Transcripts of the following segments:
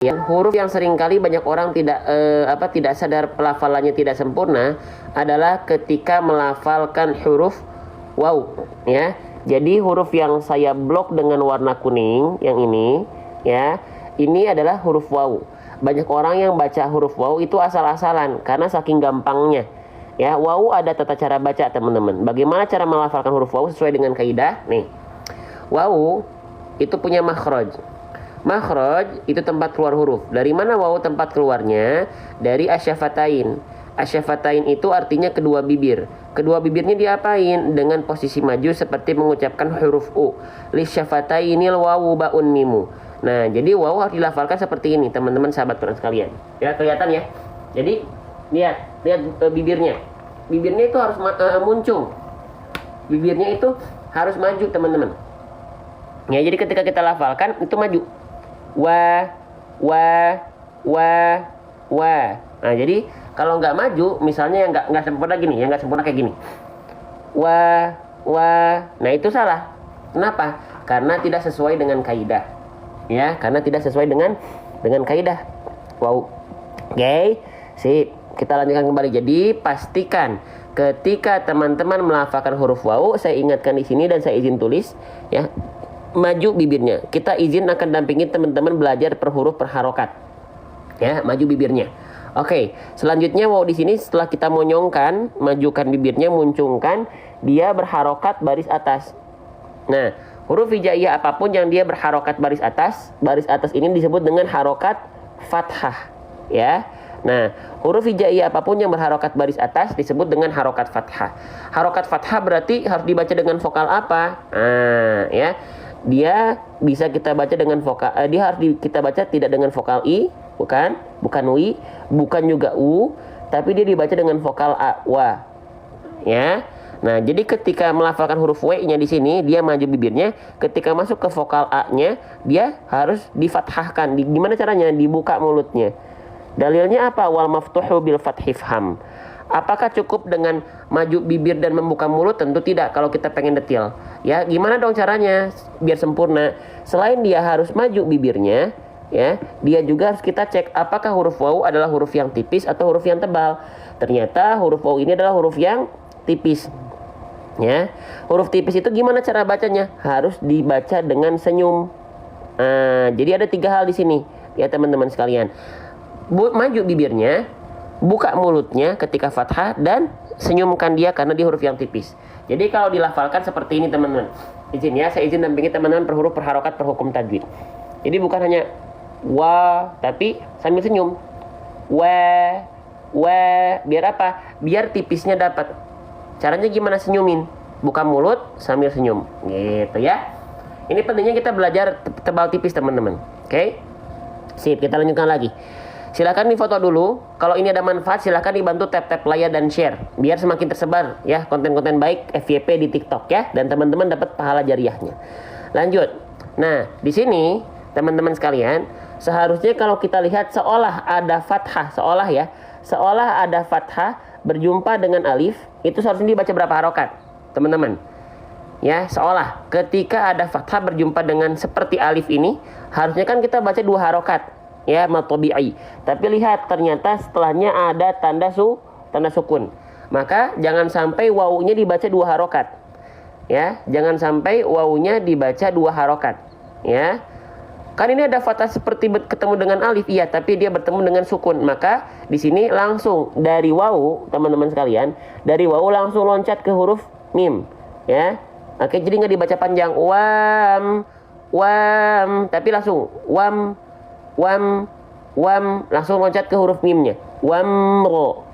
huruf yang seringkali banyak orang tidak sadar pelafalannya tidak sempurna adalah ketika melafalkan huruf waw, ya. Jadi huruf yang saya blok dengan warna kuning yang ini, ya, ini adalah huruf waw. Banyak orang yang baca huruf waw itu asal-asalan karena saking gampangnya. Ya, waw ada tata cara baca, teman-teman. Bagaimana cara melafalkan huruf waw sesuai dengan kaidah? Nih. Waw itu punya makhraj. Makhraj itu tempat keluar huruf. Dari mana waw tempat keluarnya? Dari asyafatain. Asyafatain itu artinya kedua bibir. Kedua bibirnya diapain? Dengan posisi maju seperti mengucapkan huruf U. Lisyafatainil wawu ba'un mimu. Nah, jadi waw harus dilafalkan seperti ini, teman-teman sahabat Quran sekalian. Ya, kelihatan ya. Jadi, lihat bibirnya. Bibirnya itu harus muncung. Bibirnya itu harus maju, teman-teman. Ya, jadi ketika kita lafalkan itu maju. Wa. Nah, jadi kalau nggak maju, misalnya yang nggak sempurna gini, yang nggak sempurna kayak gini. Wa. Nah, itu salah. Kenapa? Karena tidak sesuai dengan kaidah. Ya, karena tidak sesuai dengan kaidah. Wow. Oke. Sip. Kita lanjutkan kembali. Jadi, pastikan ketika teman-teman melafalkan huruf waw, saya ingatkan di sini dan saya izin tulis, ya. Maju bibirnya. Kita izin akan dampingi teman-teman belajar per huruf per harokat. Ya, maju bibirnya. Oke, selanjutnya waw di sini setelah kita monyongkan, majukan bibirnya, muncungkan, dia berharokat baris atas. Nah, huruf hijaiyah apapun yang dia berharokat baris atas ini disebut dengan harokat fathah. Ya. Nah, huruf hijaiyah apapun yang berharokat baris atas disebut dengan harokat fathah. Harokat fathah berarti harus dibaca dengan vokal apa? Nah, ya. Dia bisa kita baca dengan vokal, dia harus kita baca tidak dengan vokal i, bukan wi, bukan juga u, tapi dia dibaca dengan vokal a, wa. Ya. Nah, jadi ketika melafalkan huruf w-nya di sini, dia maju bibirnya. Ketika masuk ke vokal a-nya, dia harus difathahkan. Gimana caranya? Dibuka mulutnya. Dalilnya apa? Wal maftuhu bil fathi fham. Apakah cukup dengan maju bibir dan membuka mulut? Tentu tidak kalau kita pengen detail. Ya, gimana dong caranya biar sempurna? Selain dia harus maju bibirnya, ya, dia juga harus kita cek apakah huruf waw adalah huruf yang tipis atau huruf yang tebal. Ternyata huruf waw ini adalah huruf yang tipis. Ya, huruf tipis itu gimana cara bacanya? Harus dibaca dengan senyum. Jadi ada 3 hal di sini, ya teman-teman sekalian. Maju bibirnya, buka mulutnya ketika fathah, dan senyumkan dia karena dia huruf yang tipis. Jadi kalau dilafalkan seperti ini, teman-teman. Izin ya, saya izin dampingi teman-teman per huruf per harokat per hukum tajwid. Jadi bukan hanya wa, tapi sambil senyum. Wa. Biar apa? Biar tipisnya dapat. Caranya gimana senyumin? Buka mulut sambil senyum. Gitu ya. Ini pentingnya kita belajar tebal tipis, teman-teman. Oke? Sip, kita lanjutkan lagi. Silakan difoto dulu. Kalau ini ada manfaat, silakan dibantu tap layar dan share biar semakin tersebar ya konten-konten baik FYP di TikTok ya, dan teman-teman dapat pahala jariahnya. Lanjut. Nah, di sini teman-teman sekalian, seharusnya kalau kita lihat seolah ada fathah, seolah ada fathah berjumpa dengan alif, itu seharusnya dibaca berapa harokat, teman-teman? Ya, seolah ketika ada fathah berjumpa dengan seperti alif ini, harusnya kan kita baca 2 harokat. Ya, matobi'i. Tapi lihat ternyata setelahnya ada tanda sukun. Maka jangan sampai wawunya dibaca 2 harokat. Ya, jangan sampai wawunya dibaca 2 harokat. Ya. Kan ini ada fathah seperti ketemu dengan alif, iya, tapi dia bertemu dengan sukun. Maka di sini langsung dari wawu, teman-teman sekalian, dari wawu langsung loncat ke huruf mim. Ya. Oke, jadi nggak dibaca panjang wam, tapi langsung wam, langsung loncat ke huruf mimnya, wamro,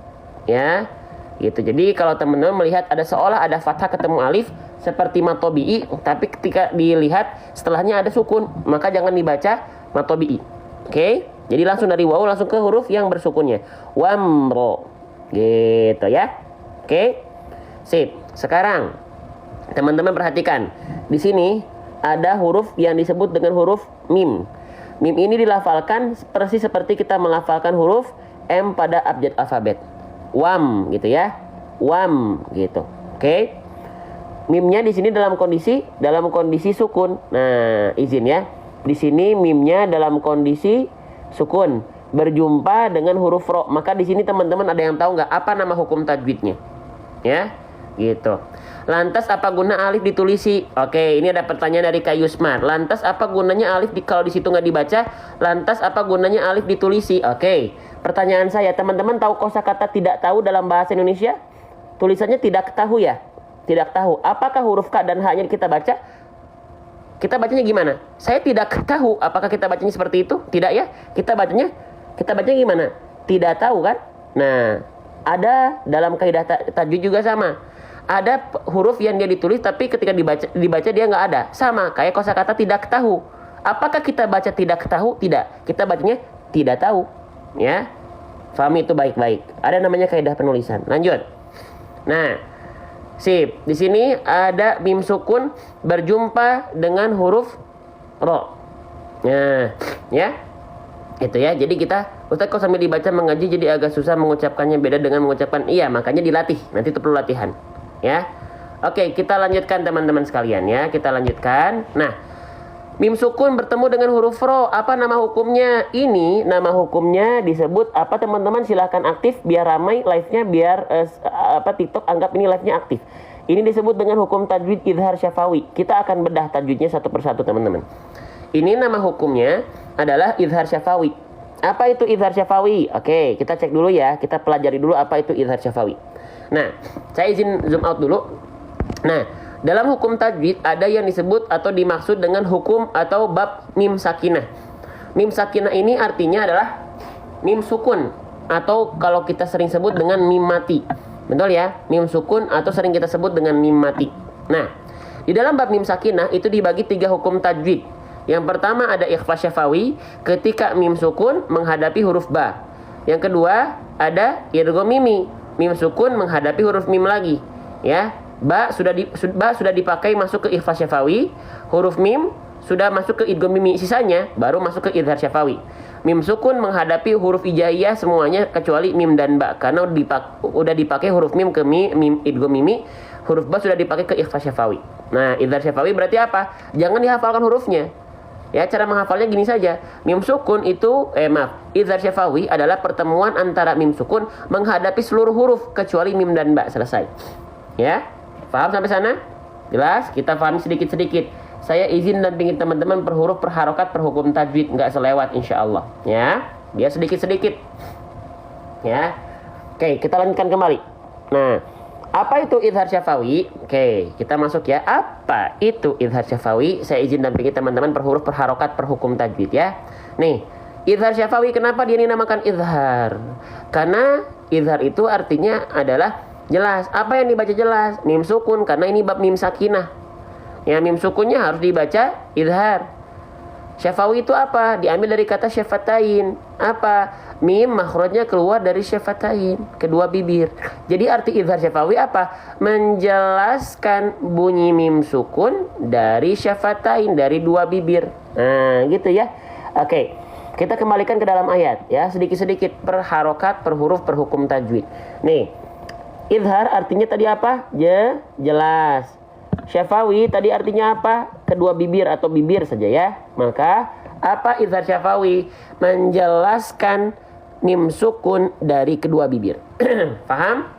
ya, gitu. Jadi kalau teman-teman melihat ada seolah ada fathah ketemu alif seperti matobi'i, tapi ketika dilihat setelahnya ada sukun, maka jangan dibaca matobi'i. Oke, jadi langsung dari waw langsung ke huruf yang bersukunnya, wamro, gitu ya. Oke, sip. Sekarang teman-teman perhatikan, di sini ada huruf yang disebut dengan huruf mim. Mim ini dilafalkan persis seperti kita melafalkan huruf M pada abjad alfabet. Wam gitu ya. Wam gitu. Oke. Mimnya di sini dalam kondisi sukun. Nah, izin ya. Di sini mimnya dalam kondisi sukun berjumpa dengan huruf ro. Maka di sini teman-teman ada yang tahu nggak apa nama hukum tajwidnya? Ya, gitu. Lantas apa guna alif ditulisi? Oke, ini ada pertanyaan dari Kak Yusmar. Lantas apa gunanya alif kalau di situ nggak dibaca? Lantas apa gunanya alif ditulisi? Oke, pertanyaan saya, teman-teman tahu kosakata tidak tahu dalam bahasa Indonesia? Tulisannya tidak tahu ya? Tidak tahu. Apakah huruf K dan H-nya kita baca? Kita bacanya gimana? Saya tidak tahu. Apakah kita bacanya seperti itu? Tidak ya? Kita bacanya gimana? Tidak tahu kan? Nah, ada dalam kaidah tajwid juga sama. Ada huruf yang dia ditulis tapi ketika dibaca dia nggak ada. Sama kayak kosakata tidak tahu. Apakah kita baca tidak tahu? Tidak. Kita bacanya tidak tahu. Ya. Fahami itu baik-baik. Ada namanya kaidah penulisan. Lanjut. Nah, sip. Di sini ada mim sukun berjumpa dengan huruf ro. Nah, ya. Itu ya. Jadi Ustaz kok sambil dibaca mengaji jadi agak susah mengucapkannya, beda dengan mengucapkan iya, makanya dilatih. Nanti itu perlu latihan. Ya. Oke, kita lanjutkan teman-teman sekalian ya. Kita lanjutkan. Nah, mim sukun bertemu dengan huruf ro. Apa nama hukumnya? Ini nama hukumnya disebut apa teman-teman? Silahkan aktif biar ramai live-nya, biar TikTok anggap ini live-nya aktif. Ini disebut dengan hukum tajwid izhar syafawi. Kita akan bedah tajwidnya satu persatu teman-teman. Ini nama hukumnya adalah izhar syafawi. Apa itu izhar syafawi? Oke, kita cek dulu ya. Kita pelajari dulu apa itu izhar syafawi. Nah, saya izin zoom out dulu. Nah, dalam hukum tajwid ada yang disebut atau dimaksud dengan hukum atau bab mim sakinah. Mim sakinah ini artinya adalah mim sukun atau kalau kita sering sebut dengan mim mati. Betul ya? Mim sukun atau sering kita sebut dengan mim mati. Nah, di dalam bab mim sakinah itu dibagi 3 hukum tajwid. Yang pertama ada ikhfa syafawi ketika mim sukun menghadapi huruf ba. Yang kedua ada idgham mimi, mim sukun menghadapi huruf mim lagi. Ya, ba sudah dipakai masuk ke ikhfa syafawi, huruf mim sudah masuk ke idgham mimi, sisanya baru masuk ke izhar syafawi. Mim sukun menghadapi huruf hijaiyah semuanya kecuali mim dan ba karena udah dipakai huruf mim ke mim idgham mimi, huruf ba sudah dipakai ke ikhfa syafawi. Nah, izhar syafawi berarti apa? Jangan dihafalkan hurufnya. Ya, cara menghafalnya gini saja. Mim sukun itu izhar syafawi adalah pertemuan antara mim sukun menghadapi seluruh huruf kecuali mim dan ba. Selesai. Ya. Paham sampai sana? Jelas? Kita pahami sedikit-sedikit. Saya izin dan pingin teman-teman per huruf, per harokat, per hukum tajwid, nggak selewat insyaallah. Ya. Biar sedikit-sedikit. Ya. Oke, kita lanjutkan kembali. Nah, apa itu izhar syafawi? Oke, kita masuk ya. Apa itu izhar syafawi? Saya izin dan pingin teman-teman per huruf, per harokat, per hukum tajwid ya. Nih, izhar syafawi kenapa dia dinamakan izhar? Karena izhar itu artinya adalah jelas. Apa yang dibaca jelas? Mim sukun karena ini bab mim sakinah. Ya, mim sukunnya harus dibaca izhar. Syafawi itu apa? Diambil dari kata syafatain. Apa? Mim makhrajnya keluar dari syafatain, kedua bibir. Jadi arti izhar syafawi apa? Menjelaskan bunyi mim sukun dari syafatain, dari dua bibir. Nah, gitu ya. Oke. Kita kembalikan ke dalam ayat ya, sedikit-sedikit per harokat, per huruf, per hukum tajwid. Nih. Izhar artinya tadi apa? Jelas. Syafawi tadi artinya apa? Kedua bibir atau bibir saja ya. Maka apa izhar syafawi? Menjelaskan mim sukun dari kedua bibir. Paham?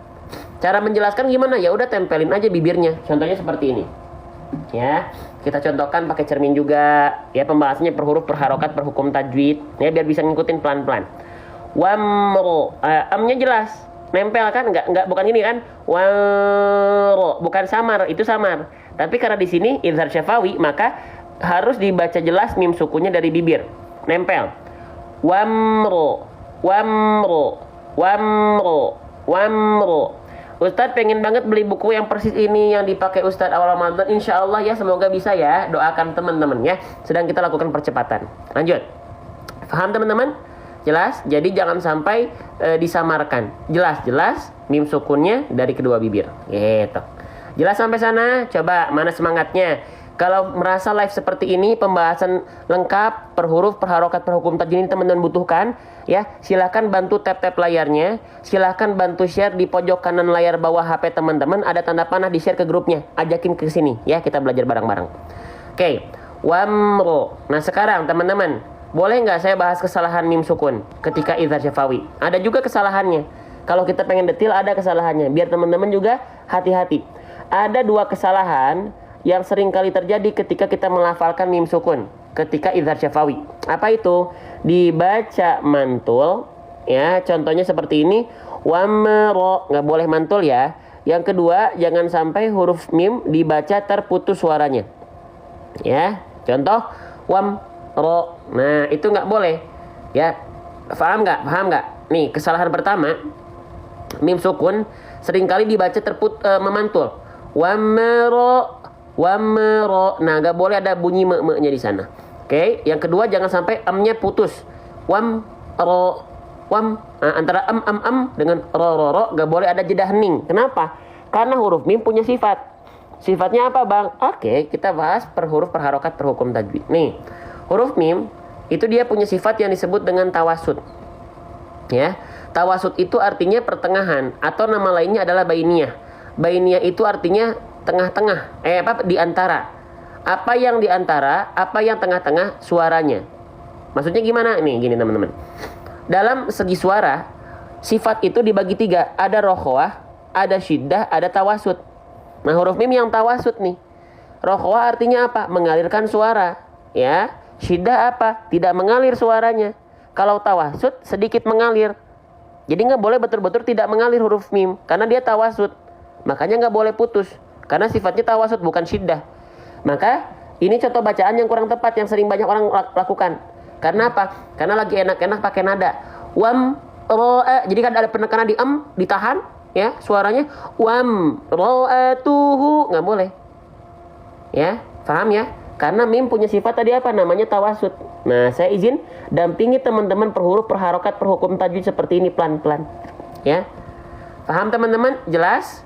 Cara menjelaskan gimana? Ya udah tempelin aja bibirnya. Contohnya seperti ini. Ya, kita contohkan pakai cermin juga. Ya, pembahasannya per huruf, per harokat, per hukum tajwid. Ya, biar bisa ngikutin pelan-pelan. Wamro, amnya jelas. Nempel kan? Enggak bukan ini kan? Waro, bukan samar, itu samar. Tapi karena di sini izhar syafawi, maka harus dibaca jelas mim sukunnya dari bibir. Nempel. Wamro, wamro, wamro, wamro. Ustadz pengen banget beli buku yang persis ini yang dipakai Ustadz awal Ramadan. Insya Allah ya, semoga bisa ya. Doakan teman-teman ya. Sedang kita lakukan percepatan. Lanjut. Paham teman-teman? Jelas? Jadi jangan sampai disamarkan. Jelas mim sukunnya dari kedua bibir. Gitu. Jelas sampai sana? Coba mana semangatnya? Kalau merasa live seperti ini, pembahasan lengkap per huruf, per harokat, per hukum tajwid ini teman-teman butuhkan, ya silahkan bantu tap-tap layarnya, silahkan bantu share di pojok kanan layar bawah HP teman-teman, ada tanda panah di share ke grupnya, ajakin ke sini, ya kita belajar bareng-bareng. Oke, wamro. Nah sekarang teman-teman, Boleh nggak saya bahas kesalahan mim sukun ketika idhar syafawi? Ada juga kesalahannya. Kalau kita pengen detail ada kesalahannya. Biar teman-teman juga hati-hati. Ada 2 kesalahan yang sering kali terjadi ketika kita melafalkan mim sukun ketika idhar syafawi. Apa itu? Dibaca mantul, ya. Contohnya seperti ini. Wamro, nggak boleh mantul ya. Yang kedua, jangan sampai huruf mim dibaca terputus suaranya. Ya, contoh wamro. Nah, itu nggak boleh. Ya, paham nggak? Paham nggak? Nih, kesalahan pertama, mim sukun seringkali dibaca memantul. Wamro, wamro. Nah, nggak boleh ada bunyi me-nya di sana. Oke, yang kedua jangan sampai amnya putus. Wamro. Nah, antara am dengan ro gak boleh ada jeda hening. Kenapa? Karena huruf mim punya sifat. Sifatnya apa, Bang? Oke, kita bahas per huruf per harokat per hukum tajwid. Nih, huruf mim itu dia punya sifat yang disebut dengan tawasud. Ya, tawasud itu artinya pertengahan atau nama lainnya adalah bainiyah. Bainiyah itu artinya tengah-tengah. Di antara. Apa yang di antara, apa yang tengah-tengah suaranya. Maksudnya gimana? Nih, gini teman-teman. Dalam segi suara, sifat itu dibagi 3. Ada rokhwah, ada syiddah, ada tawasud. Nah, huruf mim yang tawasud nih. Rokhwah artinya apa? Mengalirkan suara. Ya, syiddah apa? Tidak mengalir suaranya. Kalau tawasud, sedikit mengalir. Jadi nggak boleh betul-betul tidak mengalir huruf mim. Karena dia tawasud. Makanya nggak boleh putus. Karena sifatnya tawasud, bukan syiddah. Maka, ini contoh bacaan yang kurang tepat, yang sering banyak orang lakukan. Karena apa? Karena lagi enak-enak pakai nada. Jadi kan ada penekanan di ditahan ya suaranya. Ro'atuhu, nggak boleh. Ya, paham ya? Karena mim punya sifat tadi apa? Namanya tawasud. Nah, saya izin dampingi teman-teman per huruf per harokat per hukum tajwid seperti ini pelan-pelan. Ya. Paham teman-teman? Jelas?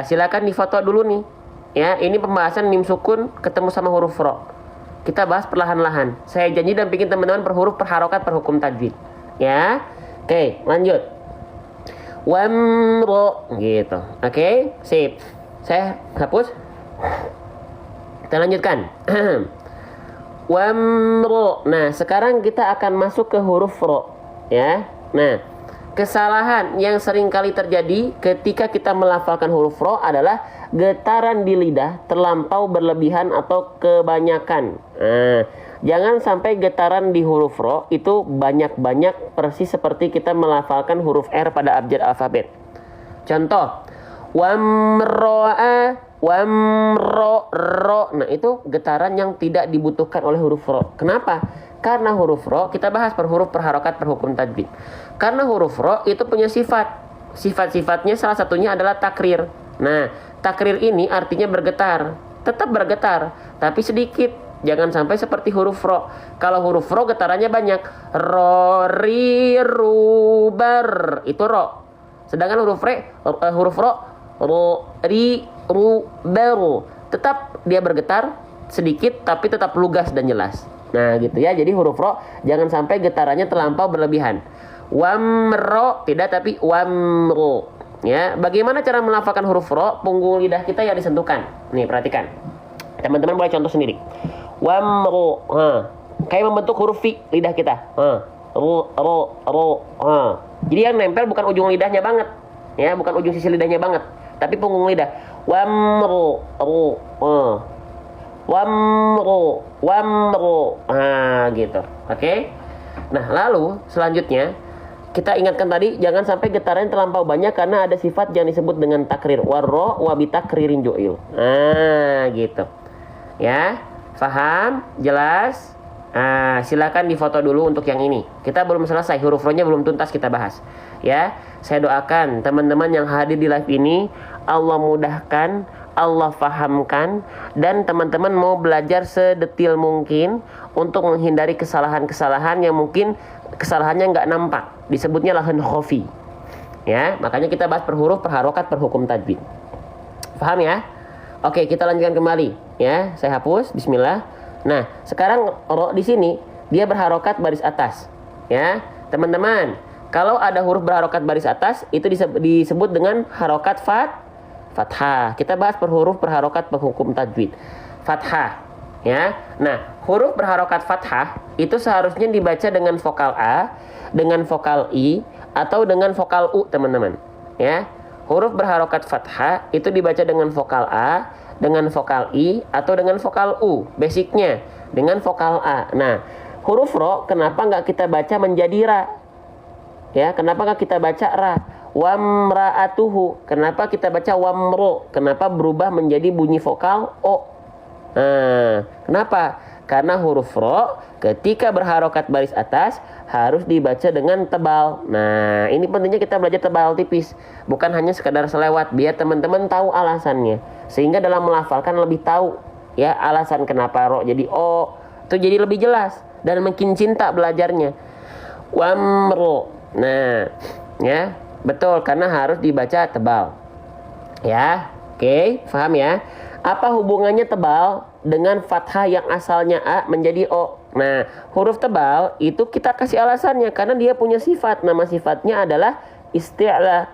Silakan difoto dulu nih. Ya, ini pembahasan mim sukun ketemu sama huruf ro. Kita bahas perlahan-lahan. Saya janji dampingin teman-teman per huruf per harokat per hukum tajwid. Ya. Oke, lanjut. Wamro gitu. Oke, sip. Saya hapus. Kita lanjutkan. Wamro. Nah, sekarang kita akan masuk ke huruf ro, ya. Nah, kesalahan yang sering kali terjadi ketika kita melafalkan huruf ro adalah getaran di lidah terlampau berlebihan atau kebanyakan. Nah, jangan sampai getaran di huruf ro itu banyak-banyak persis seperti kita melafalkan huruf R pada abjad alfabet. Contoh, wamro'a, wamro, ro. Nah, itu getaran yang tidak dibutuhkan oleh huruf ro. Kenapa? Karena huruf ro, kita bahas per huruf per harokat per hukum tajwid. Karena huruf ro itu punya sifat. Sifat-sifatnya salah satunya adalah takrir. Nah, takrir ini artinya bergetar. Tetap bergetar, tapi sedikit. Jangan sampai seperti huruf ro. Kalau huruf ro getarannya banyak. Ro, ri, ru, bar. Itu ro. Sedangkan huruf ro, ro, ri, ru, bar. Tetap dia bergetar sedikit, tapi tetap lugas dan jelas. Nah, gitu ya. Jadi huruf ro jangan sampai getarannya terlampau berlebihan. Wamro tidak, tapi wamro. Ya, bagaimana cara melafalkan huruf ro? Punggung lidah kita yang disentuhkan. Nih, perhatikan. Teman-teman boleh contoh sendiri. Wamro. Kayak membentuk huruf fi lidah kita. Ro, ro, ro. Jadi yang nempel bukan ujung lidahnya banget. Ya, bukan ujung sisi lidahnya banget, tapi punggung lidah. Wamro, ro. Wamro, wamro. Gitu. Oke? Nah, lalu selanjutnya kita ingatkan tadi, jangan sampai getarannya terlampau banyak karena ada sifat yang disebut dengan takrir. Warro wabitakririn jo'il. Gitu. Ya, paham? Jelas? Silakan difoto dulu untuk yang ini. Kita belum selesai, huruf ro-nya belum tuntas kita bahas. Ya, saya doakan teman-teman yang hadir di live ini, Allah mudahkan, Allah fahamkan, dan teman-teman mau belajar sedetil mungkin untuk menghindari kesalahan-kesalahan yang mungkin kesalahannya nggak nampak. Disebutnya lahan khofi. Ya, makanya kita bahas per huruf, per harokat, per hukum tajwid. Paham ya? Oke, kita lanjutkan kembali. Ya, saya hapus. Bismillah. Nah, sekarang ro di sini dia berharokat baris atas. Ya, teman-teman, kalau ada huruf berharokat baris atas itu disebut dengan harokat fathah. Kita bahas per huruf per harokat per hukum tajwid. Fathah. Ya. Nah, huruf berharokat fathah itu seharusnya dibaca dengan vokal A, dengan vokal I, atau dengan vokal U, teman-teman. Ya. Huruf berharokat fathah itu dibaca dengan vokal A, dengan vokal I, atau dengan vokal U. Basicnya dengan vokal A. Nah, huruf ro kenapa nggak kita baca menjadi ra? Ya, kenapa nggak kita baca ra? Wamraatuhu, kenapa kita baca wamro? Kenapa berubah menjadi bunyi vokal O? Nah, kenapa? Karena huruf ro ketika berharokat baris atas harus dibaca dengan tebal. Nah, ini pentingnya kita belajar tebal tipis, bukan hanya sekadar selewat, biar teman-teman tahu alasannya. Sehingga dalam melafalkan lebih tahu ya alasan kenapa ro jadi O, itu jadi lebih jelas dan makin cinta belajarnya. Wamro. Nah, ya, betul karena harus dibaca tebal. Ya, oke, paham ya? Apa hubungannya tebal dengan fathah yang asalnya A menjadi O? Nah, huruf tebal itu kita kasih alasannya karena dia punya sifat. Nama sifatnya adalah isti'la.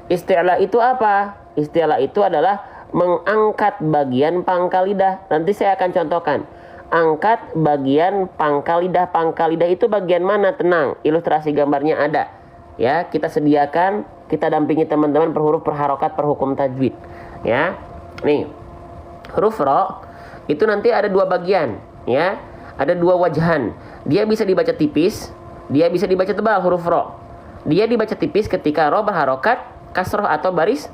Isti'la itu apa? Isti'la itu adalah mengangkat bagian pangkal lidah. Nanti saya akan contohkan. Angkat bagian pangkal lidah. Pangkal lidah itu bagian mana? Tenang, ilustrasi gambarnya ada. Ya, kita sediakan, kita dampingi teman-teman per huruf, per harokat, per hukum tajwid. Ya, nih huruf ro itu nanti ada dua bagian, ya, ada dua wajahan. Dia bisa dibaca tipis, dia bisa dibaca tebal. Huruf ro dia dibaca tipis ketika ro berharokat kasroh atau baris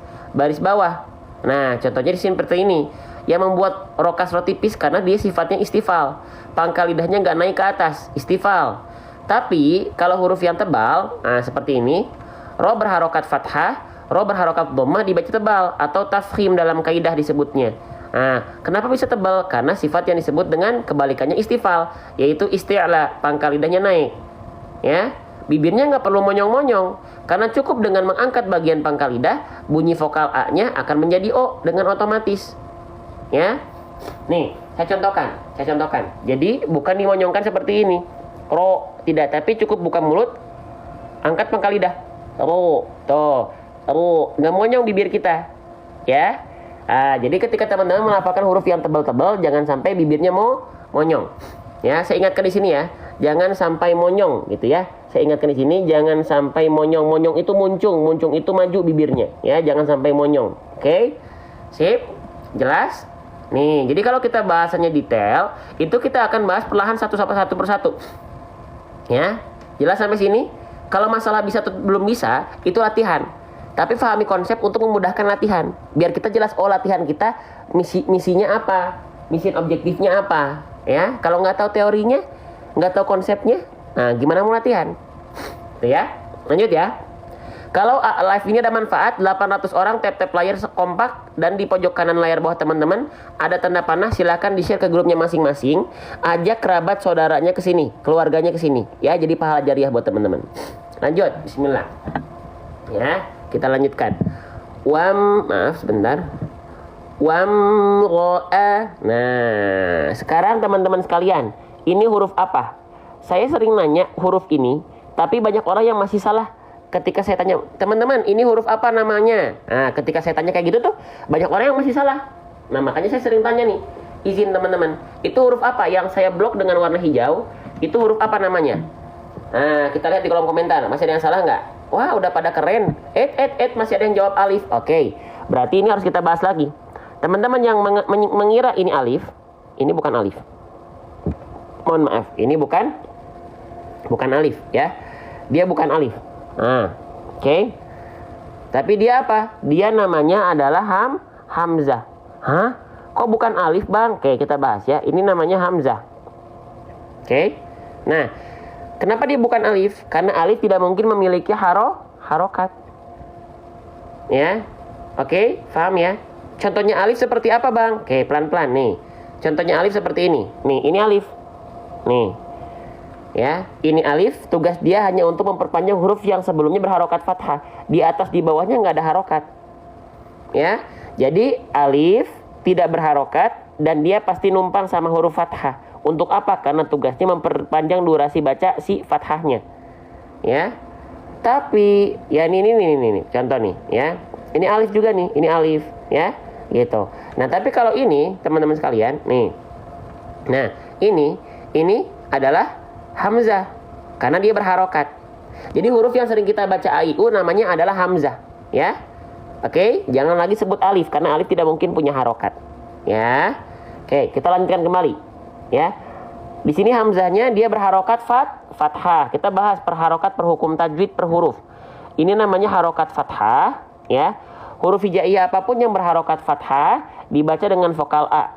bawah. Nah, contohnya di sini seperti ini. Yang membuat ro kasroh tipis karena dia sifatnya istifal, pangkal lidahnya nggak naik ke atas, istifal. Tapi kalau huruf yang tebal, nah seperti ini, ro berharokat fathah, ro berharokat dhammah dibaca tebal atau tafkhim dalam kaidah disebutnya. Nah, kenapa bisa tebal? Karena sifat yang disebut dengan kebalikannya istifal, yaitu isti'la, pangkal lidahnya naik. Ya, bibirnya nggak perlu monyong-monyong, karena cukup dengan mengangkat bagian pangkal lidah, bunyi vokal A-nya akan menjadi O dengan otomatis. Ya, nih saya contohkan. Jadi bukan dimonyongkan seperti ini, ro tidak, tapi cukup buka mulut, angkat pangkal lidah, ro, toh, ro, nggak monyong bibir kita, ya. Jadi ketika teman-teman melafalkan huruf yang tebal-tebal, jangan sampai bibirnya mau monyong. Ya, saya ingatkan di sini ya, jangan sampai monyong gitu ya. Saya ingatkan di sini, jangan sampai monyong. Monyong itu muncung itu maju bibirnya. Ya, jangan sampai monyong. Oke, sip, jelas. Nih, jadi kalau kita bahasannya detail, itu kita akan bahas perlahan satu persatu. Ya, jelas sampai sini. Kalau masalah bisa atau belum bisa, itu latihan. Tapi pahami konsep untuk memudahkan latihan. Biar kita jelas, oh latihan kita misinya apa, misi objektifnya apa. Ya, kalau nggak tahu teorinya, nggak tahu konsepnya, nah gimana mau latihan? Tuh ya, lanjut ya. Kalau live ini ada manfaat, 800 orang tap layar kompak dan di pojok kanan layar bawah teman-teman ada tanda panah, silahkan di-share ke grupnya masing-masing. Ajak kerabat saudaranya ke sini, keluarganya ke sini. Ya, jadi pahala jariah buat teman-teman. Lanjut, bismillah. Ya, kita lanjutkan. Maaf sebentar. Ro'a. Nah, sekarang teman-teman sekalian, ini huruf apa? Saya sering nanya huruf ini, tapi banyak orang yang masih salah. Ketika saya tanya, teman-teman ini huruf apa namanya? Nah, ketika saya tanya kayak gitu tuh, banyak orang yang masih salah. Nah, makanya saya sering tanya nih, izin teman-teman, itu huruf apa yang saya blok dengan warna hijau? Itu huruf apa namanya? Nah, kita lihat di kolom komentar, masih ada yang salah nggak? Wah, udah pada keren. Masih ada yang jawab alif. Oke, berarti ini harus kita bahas lagi. Teman-teman yang mengira ini alif, ini bukan alif. Mohon maaf, ini bukan alif ya. Dia bukan alif. Nah, oke. Tapi dia apa? Dia namanya adalah hamzah. Hah? Kok bukan alif, Bang? Oke, kita bahas ya. Ini namanya hamzah. Oke. Nah, kenapa dia bukan alif? Karena alif tidak mungkin memiliki harokat. Ya. Oke, paham ya? Contohnya alif seperti apa, Bang? Oke, pelan-pelan nih. Contohnya alif seperti ini. Nih, ini alif. Nih. Ya, ini alif, tugas dia hanya untuk memperpanjang huruf yang sebelumnya berharokat fathah. Di atas di bawahnya nggak ada harokat. Ya, jadi alif tidak berharokat dan dia pasti numpang sama huruf fathah. Untuk apa? Karena tugasnya memperpanjang durasi baca si fathahnya. Ya. Tapi ya ini contoh nih ya. Ini alif juga nih, ini alif ya, gitu. Nah, tapi kalau ini teman-teman sekalian, nih. Nah, ini adalah hamzah karena dia berharokat. Jadi huruf yang sering kita baca a, i, u namanya adalah hamzah, ya. Oke, jangan lagi sebut alif karena alif tidak mungkin punya harokat, ya. Oke, kita lanjutkan kembali, ya. Di sini hamzahnya dia berharokat fathah. Kita bahas perharokat per hukum tajwid per huruf. Ini namanya harokat fathah, ya. Huruf hijaiyah apapun yang berharokat fathah dibaca dengan vokal a.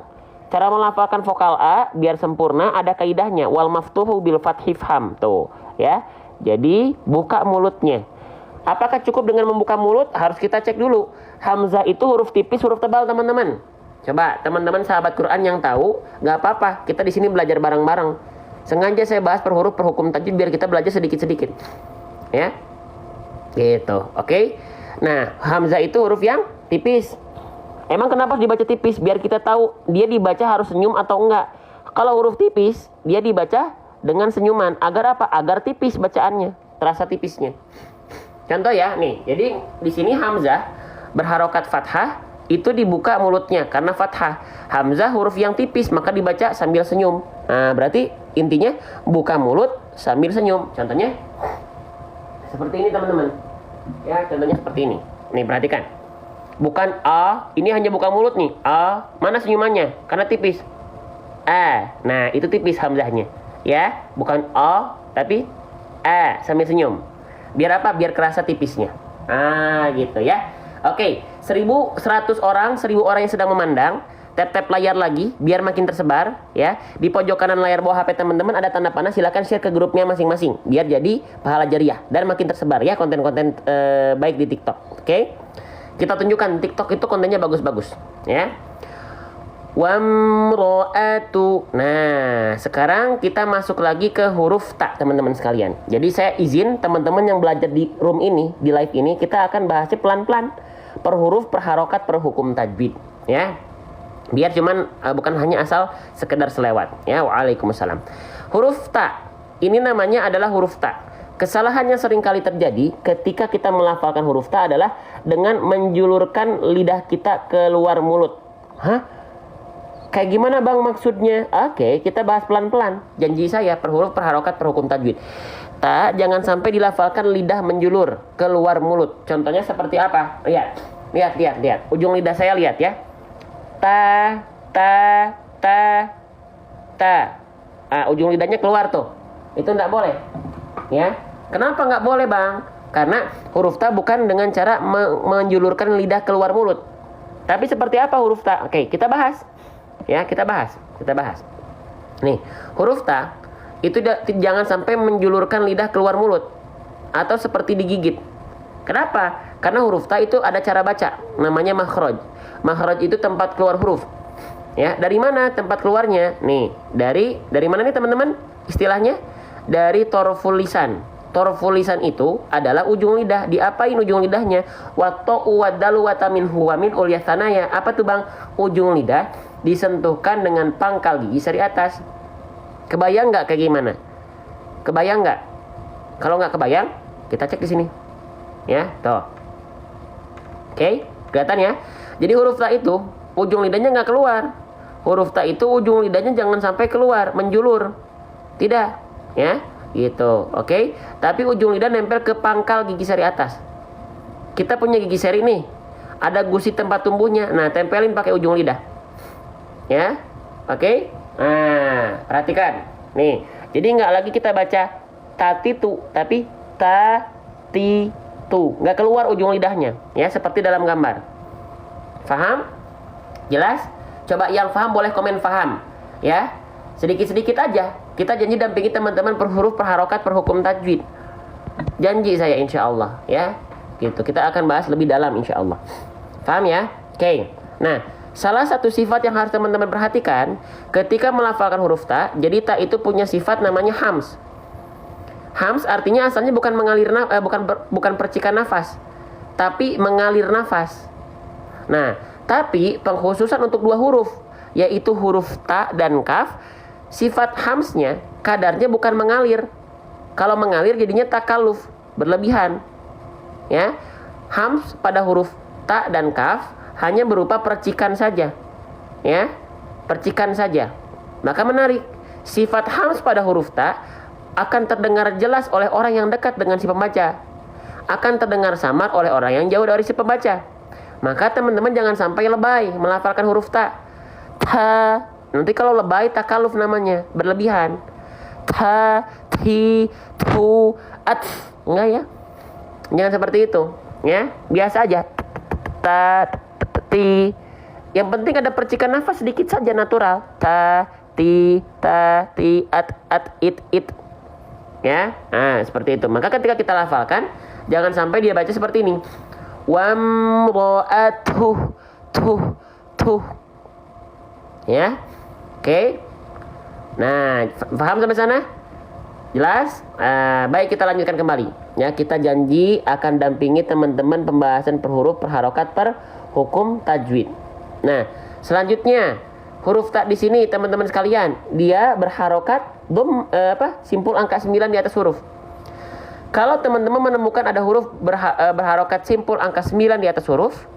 Cara melafalkan vokal a biar sempurna ada kaidahnya. Wal maftuhu bil fathi fham. Tuh, ya. Jadi buka mulutnya. Apakah cukup dengan membuka mulut? Harus kita cek dulu. Hamzah itu huruf tipis, huruf tebal, teman-teman. Coba teman-teman sahabat Quran yang tahu, nggak apa-apa. Kita di sini belajar bareng-bareng. Sengaja saya bahas per huruf per hukum tajwid biar kita belajar sedikit-sedikit. Ya. Gitu. Oke. Nah, hamzah itu huruf yang tipis. Emang kenapa harus dibaca tipis? Biar kita tahu dia dibaca harus senyum atau enggak. Kalau huruf tipis, dia dibaca dengan senyuman. Agar apa? Agar tipis bacaannya, terasa tipisnya. Contoh ya, nih. Jadi di sini hamzah berharokat fathah itu dibuka mulutnya karena fathah. Hamzah huruf yang tipis maka dibaca sambil senyum. Nah, berarti intinya buka mulut sambil senyum. Contohnya seperti ini, teman-teman. Ya, contohnya seperti ini. Nih, perhatikan. Bukan a, ini hanya buka mulut nih. A, mana senyumannya? Karena tipis. A. Nah, itu tipis hamzahnya. Ya, bukan a tapi a sambil senyum. Biar apa? Biar kerasa tipisnya. Gitu ya. Oke, 1.100 orang, 1.000 orang yang sedang memandang. Tap-tap layar lagi biar makin tersebar, ya. Di pojok kanan layar bawah HP teman-teman ada tanda panah, silakan share ke grupnya masing-masing biar jadi pahala jariah dan makin tersebar ya konten-konten baik di TikTok. Oke. Kita tunjukkan TikTok itu kontennya bagus-bagus, ya. Wamro'atu. Nah, sekarang kita masuk lagi ke huruf ta, teman-teman sekalian. Jadi saya izin teman-teman yang belajar di room ini, di live ini, kita akan bahasnya pelan-pelan per huruf, per harokat, per hukum tajwid, ya. Biar cuman bukan hanya asal sekedar selewat, ya. Waalaikumsalam. Huruf ta ini namanya adalah huruf ta. Kesalahan yang sering kali terjadi ketika kita melafalkan huruf ta adalah dengan menjulurkan lidah kita keluar mulut. Hah? Kayak gimana bang maksudnya? Oke, kita bahas pelan-pelan. Janji saya per huruf, per harokat, per hukum tajwid. Ta jangan sampai dilafalkan lidah menjulur keluar mulut. Contohnya seperti apa? Lihat. Ujung lidah saya lihat ya. Ta. Ujung lidahnya keluar tuh. Itu enggak boleh. Ya. Kenapa enggak boleh bang? Karena huruf ta bukan dengan cara menjulurkan lidah keluar mulut. Tapi seperti apa huruf ta? Oke, kita bahas. Ya, kita bahas. Nih, huruf ta itu jangan sampai menjulurkan lidah keluar mulut atau seperti digigit. Kenapa? Karena huruf ta itu ada cara baca, namanya makhraj. Makhraj itu tempat keluar huruf. Ya, dari mana tempat keluarnya? Nih, dari mana nih teman-teman? Istilahnya dari torful lisan. Torful lisan itu adalah ujung lidah. Diapain ujung lidahnya? Watta'u wadalu watamin huwa min ulyasanaya. Apa tuh bang? Ujung lidah disentuhkan dengan pangkal gigi seri atas. Kebayang nggak kayak gimana? Kebayang nggak? Kalau nggak kebayang, kita cek di sini. Ya, tuh. Oke, kelihatan ya. Jadi huruf ta itu ujung lidahnya nggak keluar. Huruf ta itu ujung lidahnya jangan sampai keluar, menjulur. Tidak, ya. Gitu, oke. Tapi ujung lidah nempel ke pangkal gigi seri atas. Kita punya gigi seri nih. Ada gusi tempat tumbuhnya. Nah, tempelin pakai ujung lidah. Ya, oke. Nah, perhatikan. Nih, jadi nggak lagi kita baca tatitu, tapi tatitu. Nggak keluar ujung lidahnya. Ya, seperti dalam gambar. Faham? Jelas? Coba yang faham boleh komen faham. Ya, sedikit-sedikit aja. Kita janji dampingi teman-teman per huruf, per harokat, per hukum tajwid. Janji saya insya Allah. Ya, gitu. Kita akan bahas lebih dalam insya Allah. Faham ya? Oke. Nah, salah satu sifat yang harus teman-teman perhatikan ketika melafalkan huruf ta, jadi ta itu punya sifat namanya hams. Hams artinya asalnya bukan mengalir bukan percikan nafas, tapi mengalir nafas. Nah, tapi pengkhususan untuk dua huruf, yaitu huruf ta dan kaf, sifat hamsnya kadarnya bukan mengalir. Kalau mengalir jadinya takalluf, berlebihan. Ya. Hams pada huruf ta dan kaf hanya berupa percikan saja. Ya, percikan saja. Maka menarik, sifat hams pada huruf ta akan terdengar jelas oleh orang yang dekat dengan si pembaca, akan terdengar samar oleh orang yang jauh dari si pembaca. Maka teman-teman jangan sampai lebay melafalkan huruf ta. Ta, nanti kalau lebay takaluf namanya, berlebihan. Ta, ti, tu, at, enggak ya? Jangan seperti itu, ya. Biasa aja. Ta, ti. Yang penting ada percikan nafas sedikit saja natural. Ta, ti, at, it. Ya, nah seperti itu. Maka ketika kita lafalkan, jangan sampai dia baca seperti ini. Wamro'atuh, tuh. Ya, oke. Nah, paham sampai sana? Jelas? Baik, kita lanjutkan kembali. Ya, kita janji akan dampingi teman-teman pembahasan per huruf, per harokat, per hukum tajwid. Nah, selanjutnya huruf ta di sini teman-teman sekalian, dia berharokat simpul angka 9 di atas huruf. Kalau teman-teman menemukan ada huruf berharokat simpul angka 9 di atas huruf,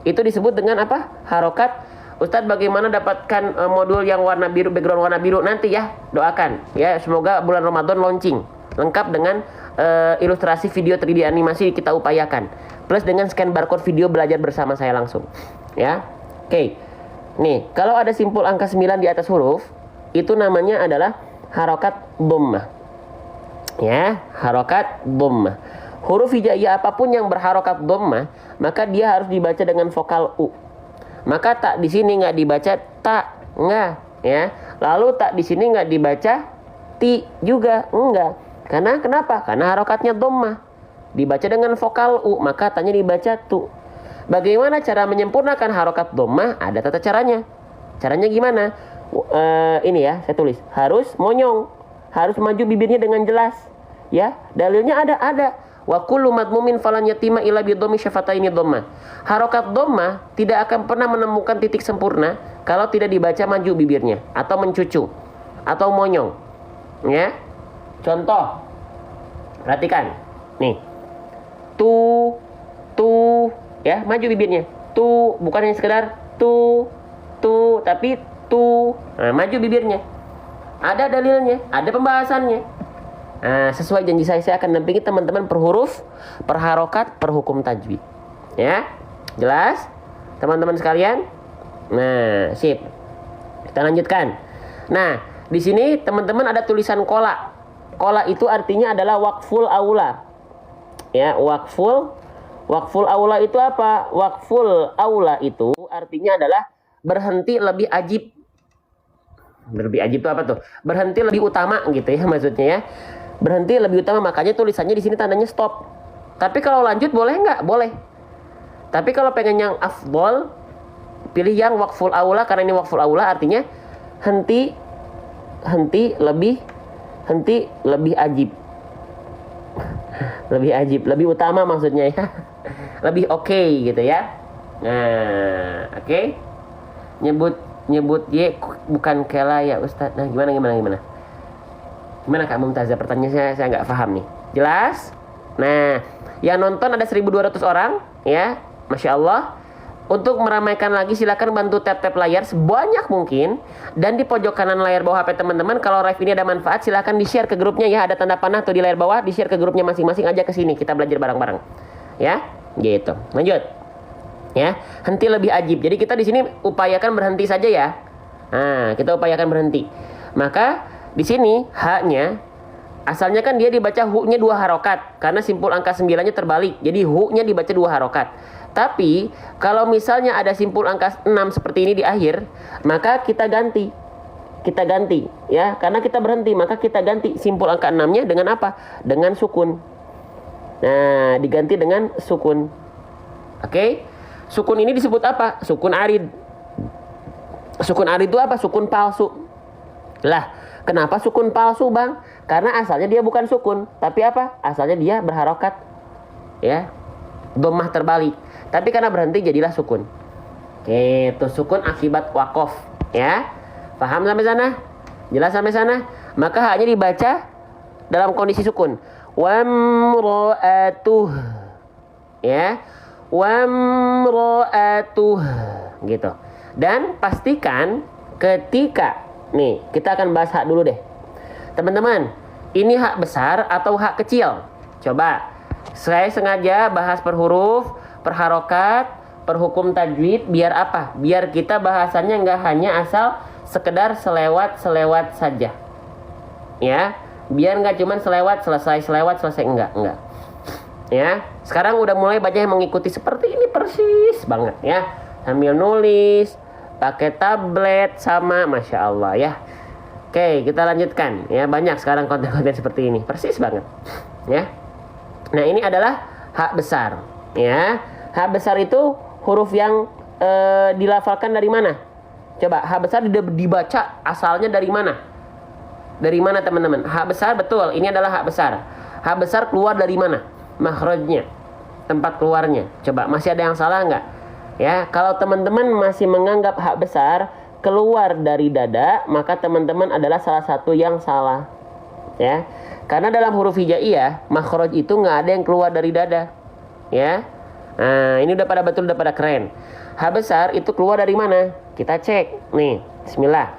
itu disebut dengan apa? Harokat. Ustadz, bagaimana dapatkan modul yang warna biru, background warna biru nanti ya? Doakan ya, semoga bulan Ramadan launching lengkap dengan ilustrasi video 3D animasi kita upayakan, plus dengan scan barcode video belajar bersama saya langsung ya. Oke. Nih, kalau ada simpul angka 9 di atas huruf, itu namanya adalah harokat dhammah. Ya, harokat dhammah. Huruf hijaiyah apapun yang berharokat dhammah, maka dia harus dibaca dengan vokal u. Maka tak di sini nggak dibaca ta, enggak, ya. Lalu tak di sini nggak dibaca ti juga, enggak. Karena kenapa? Karena harokatnya dhammah. Dibaca dengan vokal u, maka tanya dibaca tu. Bagaimana cara menyempurnakan harokat dhammah? Ada tata caranya. Caranya gimana? Ini ya, saya tulis. Harus monyong, harus maju bibirnya dengan jelas. Ya, dalilnya ada. Wa kullu madmumin falan yatima illa bi dhammi syafataini dhammah. Harokat dhammah tidak akan pernah menemukan titik sempurna kalau tidak dibaca maju bibirnya atau mencucu atau monyong. Ya. Contoh. Perhatikan. Nih. Tu, ya, maju bibirnya. Tu, bukan hanya sekedar tu, tapi tu. Nah, maju bibirnya. Ada dalilnya, ada pembahasannya. Nah, sesuai janji saya akan dampingi teman-teman per huruf, per harokat, per hukum tajwid. Ya, jelas teman-teman sekalian? Nah, sip. Kita lanjutkan. Nah, di sini teman-teman ada tulisan kola. Kola itu artinya adalah waqful aula. Ya, waqful aula itu apa? Waqful aula itu artinya adalah berhenti lebih ajib. Lebih ajib itu apa tuh? Berhenti lebih utama gitu ya maksudnya ya. Berhenti lebih utama, makanya tulisannya di sini tandanya stop. Tapi kalau lanjut boleh nggak? Boleh. Tapi kalau pengen yang afdol, pilih yang waqful aula, karena ini waqful aula artinya henti lebih ajib. Lebih ajib, lebih utama maksudnya ya. Lebih oke gitu ya. Nah, oke. Nyebut ye bukan kela ya Ustadz. Nah, gimana? Gimana Kak Mumtazah? Pertanyaannya saya nggak paham nih. Jelas? Nah, yang nonton ada 1.200 orang ya. Masya Allah. Untuk meramaikan lagi silakan bantu tap-tap layar sebanyak mungkin. Dan di pojok kanan layar bawah HP teman-teman, kalau live ini ada manfaat silakan di-share ke grupnya ya. Ada tanda panah tuh di layar bawah, di-share ke grupnya masing-masing aja ke sini. Kita belajar bareng-bareng. Ya, gitu. Lanjut. Ya, henti lebih ajib. Jadi kita di sini upayakan berhenti saja ya. Nah, kita upayakan berhenti. Maka di sini haknya asalnya kan dia dibaca hu-nya 2 harokat karena simpul angka 9-nya terbalik. Jadi hu-nya dibaca 2 harokat. Tapi kalau misalnya ada simpul angka 6 seperti ini di akhir, maka kita ganti. Ya, karena kita berhenti, maka kita ganti simpul angka 6-nya dengan apa? Dengan sukun. Nah, diganti dengan sukun. Oke? Sukun ini disebut apa? Sukun arid. Sukun arid itu apa? Sukun palsu. Lah, kenapa sukun palsu, Bang? Karena asalnya dia bukan sukun, tapi apa? Asalnya dia berharokat. Ya. Dhammah terbalik. Tapi karena berhenti jadilah sukun. Oke, itu sukun akibat wakof, ya. Paham sampai sana? Jelas sampai sana? Maka haknya dibaca dalam kondisi sukun. Wamro'atuh. Ya. Wamro'atuh. Gitu. Dan pastikan ketika Nih, kita akan bahas hak dulu deh. Teman-teman, ini hak besar atau hak kecil? Coba, saya sengaja bahas per huruf, per harokat, per hukum tajwid, biar apa? Biar kita bahasannya nggak hanya asal sekedar selewat-selewat saja. Ya, biar nggak cuman selewat selesai, enggak. Ya, sekarang udah mulai banyak yang mengikuti seperti ini persis banget ya. Sambil nulis, pakai tablet sama, masya Allah ya. Oke, kita lanjutkan ya. Banyak sekarang konten-konten seperti ini, persis banget ya. Nah, ini adalah hak besar ya. Hak besar itu huruf yang dilafalkan dari mana? Coba, hak besar dibaca asalnya dari mana? Dari mana teman-teman? Hak besar, betul, ini adalah hak besar. Hak besar keluar dari mana? Makhrajnya, tempat keluarnya. Coba, masih ada yang salah nggak? Ya, kalau teman-teman masih menganggap hak besar keluar dari dada, maka teman-teman adalah salah satu yang salah. Ya, karena dalam huruf hijaiyah, makhraj itu nggak ada yang keluar dari dada. Ya, nah ini udah pada betul, udah pada keren. Hak besar itu keluar dari mana? Kita cek. Nih, bismillah.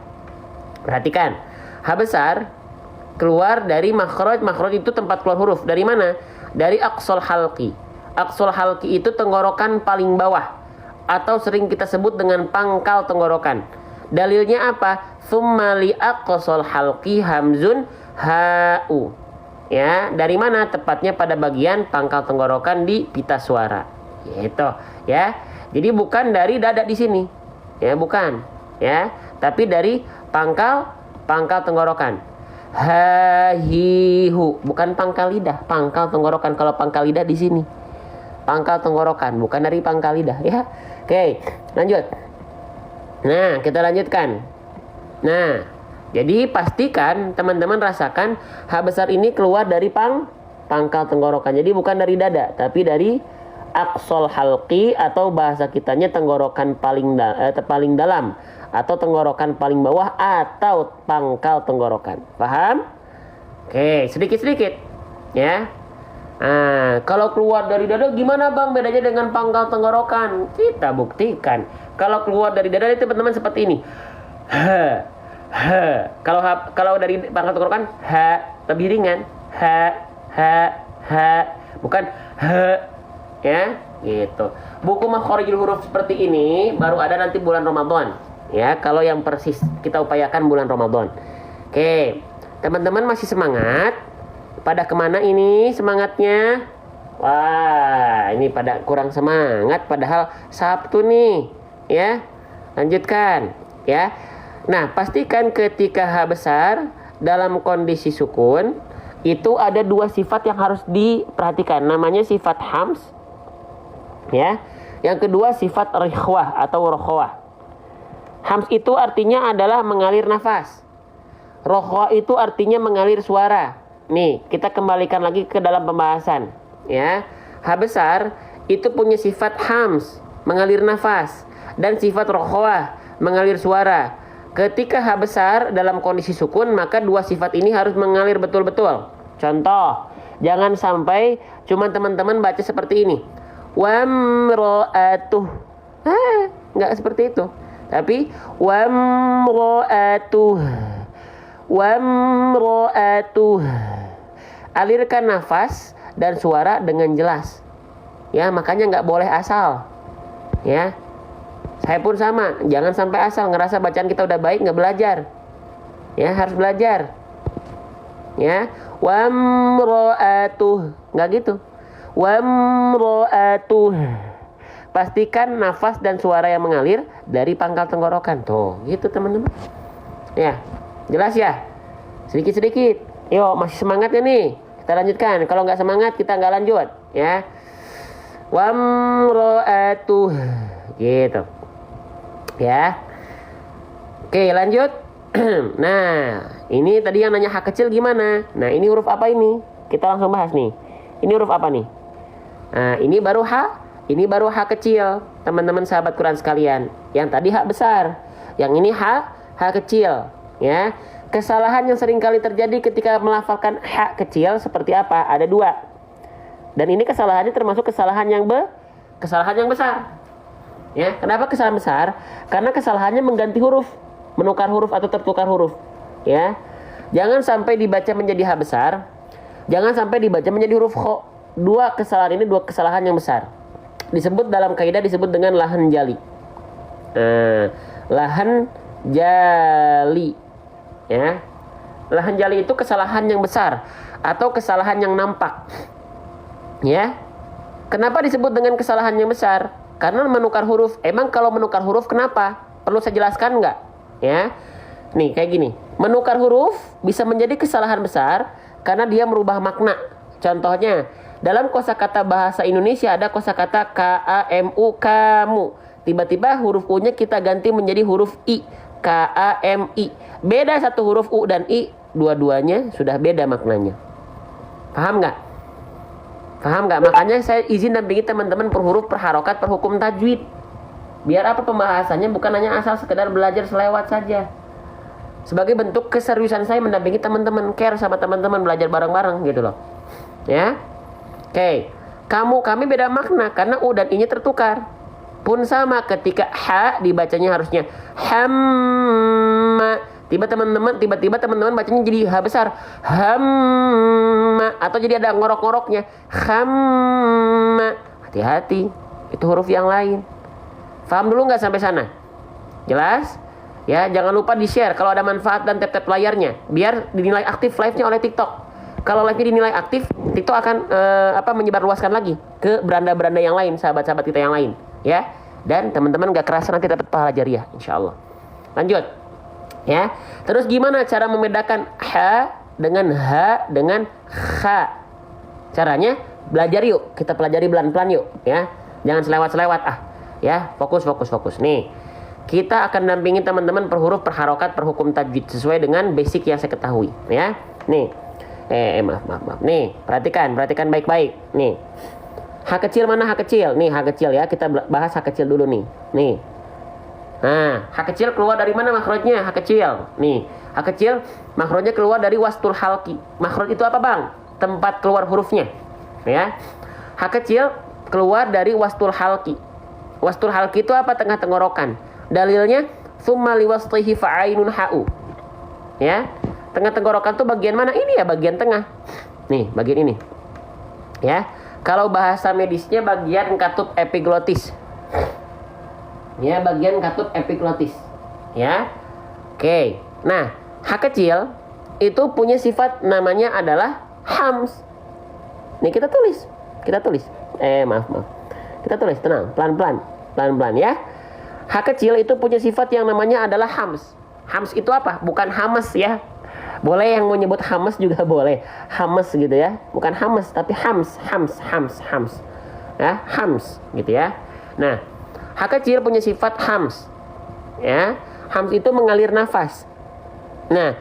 Perhatikan. Hak besar keluar dari makhraj. Makhraj itu tempat keluar huruf. Dari mana? Dari aqsal halqi. Aqsal halqi itu tenggorokan paling bawah, atau sering kita sebut dengan pangkal tenggorokan. Dalilnya apa? Tsumma li aqsal halqi hamzun ha'u. Ya, dari mana? Tepatnya pada bagian pangkal tenggorokan di pita suara. Gitu, ya. Jadi bukan dari dada di sini. Ya, bukan. Ya, tapi dari pangkal tenggorokan. Hahihu, bukan pangkal lidah, pangkal tenggorokan. Kalau pangkal lidah di sini, pangkal tenggorokan, bukan dari pangkal lidah ya. Oke, lanjut. Nah, kita lanjutkan. Nah, jadi pastikan teman-teman rasakan hak besar ini keluar dari pangkal tenggorokan. Jadi bukan dari dada, tapi dari aqsal halqi, atau bahasa kitanya tenggorokan paling dalam, atau tenggorokan paling bawah, atau pangkal tenggorokan. Paham? Oke, sedikit-sedikit ya. Nah, kalau keluar dari dada gimana bang bedanya dengan pangkal tenggorokan? Kita buktikan. Kalau keluar dari dada itu teman-teman seperti ini. Kalau dari pangkal tenggorokan lebih ringan. Bukan ya, gitu. Buku makhorijul huruf seperti ini baru ada nanti bulan Ramadan. Ya, kalau yang persis kita upayakan bulan Ramadan. Oke, teman-teman masih semangat? Pada kemana ini semangatnya? Wah, ini pada kurang semangat, padahal Sabtu nih. Ya, lanjutkan. Ya, nah pastikan ketika H besar dalam kondisi sukun itu ada dua sifat yang harus diperhatikan. Namanya sifat hams. Ya, yang kedua sifat rikhwah atau rokhwah. Hams itu artinya adalah mengalir nafas. Rokhwah itu artinya mengalir suara. Nih, kita kembalikan lagi ke dalam pembahasan. Ya, H besar itu punya sifat hams, mengalir nafas, dan sifat rokhwah, mengalir suara. Ketika H besar dalam kondisi sukun, maka dua sifat ini harus mengalir betul-betul. Contoh, jangan sampai cuma teman-teman baca seperti ini. Wamro'atuh. Nggak seperti itu. Tapi wamro'atuh. Wamro'atuh. Alirkan nafas dan suara dengan jelas. Ya, makanya nggak boleh asal. Ya, saya pun sama. Jangan sampai asal ngerasa bacaan kita udah baik nggak belajar. Ya, harus belajar. Ya, wamro'atuh, nggak gitu. Wamro'atuh. Pastikan nafas dan suara yang mengalir dari pangkal tenggorokan. Tuh, gitu teman-teman. Ya, jelas ya? Sedikit-sedikit. Yuk, masih semangat ya nih? Kita lanjutkan. Kalau nggak semangat, kita nggak lanjut. Ya. Wamro'atuh. Gitu. Ya. Oke, lanjut. Nah, ini tadi yang nanya hak kecil gimana? Nah, ini huruf apa ini? Kita langsung bahas nih. Ini huruf apa nih? Nah, ini baru H. Ini baru H kecil, teman-teman sahabat Quran sekalian. Yang tadi H besar, yang ini H kecil. Ya, kesalahan yang sering kali terjadi ketika melafalkan H kecil seperti apa? Ada dua. Dan ini kesalahannya termasuk kesalahan yang besar. Ya, kenapa kesalahan besar? Karena kesalahannya mengganti huruf. menukar huruf atau tertukar huruf. Ya. Jangan sampai dibaca menjadi H besar. Jangan sampai dibaca menjadi huruf kho. Dua kesalahan ini dua kesalahan yang besar. Disebut dalam kaidah disebut dengan lahan jali. Lahan jali. Ya. Lahan jali itu kesalahan yang besar atau kesalahan yang nampak. Ya. Kenapa disebut dengan kesalahan yang besar? Karena menukar huruf. Emang kalau menukar huruf kenapa? Perlu saya jelaskan nggak? Ya. Nih kayak gini. Menukar huruf bisa menjadi kesalahan besar karena dia merubah makna. Contohnya, dalam kosakata bahasa Indonesia ada kosakata kamu, kamu. Tiba-tiba huruf U-nya kita ganti menjadi huruf I, kami. Beda satu huruf U dan I, dua-duanya sudah beda maknanya. Paham nggak? Paham nggak? Makanya saya izin dampingi teman-teman per huruf, per harokat, per hukum tajwid. Biar apa pembahasannya bukan hanya asal sekedar belajar selewat saja. Sebagai bentuk keseriusan saya mendampingi teman-teman, care sama teman-teman, belajar bareng-bareng gitu loh. Ya. Oke. Kamu, kami beda makna karena U dan I-nya tertukar. Pun sama ketika H dibacanya harusnya hamma. Tiba-tiba teman-teman bacanya jadi H besar. Hamma. Atau jadi ada ngorok-ngoroknya. Hamma. Hati-hati. Itu huruf yang lain. Paham dulu nggak sampai sana? Jelas? Ya, jangan lupa di-share kalau ada manfaat dan tap-tap layarnya. Biar dinilai aktif live-nya oleh TikTok. Kalau live-nya dinilai aktif, TikTok akan menyebarluaskan lagi ke beranda-beranda yang lain, sahabat-sahabat kita yang lain. Ya, dan teman-teman gak kerasa nanti dapat pahala jariah, insya Allah. Lanjut. Ya, terus gimana cara membedakan H dengan H dengan H? Caranya belajar yuk, kita pelajari pelan-pelan yuk. Ya, jangan selewat-selewat Ya, fokus. Nih, kita akan dampingi teman-teman per huruf, per harokat, per hukum tajwid sesuai dengan basic yang saya ketahui. Ya, nih, maaf. Nih, perhatikan baik-baik. Nih. H kecil mana H kecil? Nih H kecil ya, kita bahas H kecil dulu nih. Nih. Nah, H kecil keluar dari mana makhrajnya? H kecil. Nih, H kecil makhrajnya keluar dari wastul halqi. Makhraj itu apa, Bang? Tempat keluar hurufnya. Ya. H kecil keluar dari wastul halqi. Wastul halqi itu apa? Tengah tenggorokan. Dalilnya summa liwasṭihi fa'ainun ha'u. Ya. Tengah tenggorokan tuh bagian mana? Ini ya bagian tengah. Nih, bagian ini. Ya. Kalau bahasa medisnya bagian katup epiglotis. Ya, bagian katup epiglotis. Ya. Oke. Nah, H kecil itu punya sifat namanya adalah hams. Nih kita tulis. Maaf. Kita tulis, tenang, pelan-pelan ya. H kecil itu punya sifat yang namanya adalah hams. Hams itu apa? Bukan hamas ya. Boleh yang mau nyebut hamas juga boleh. Hamas gitu ya. Bukan hamas tapi hams. Ya, hams gitu ya. Nah, H kecil punya sifat hams. Ya. Hams itu mengalir nafas. Nah,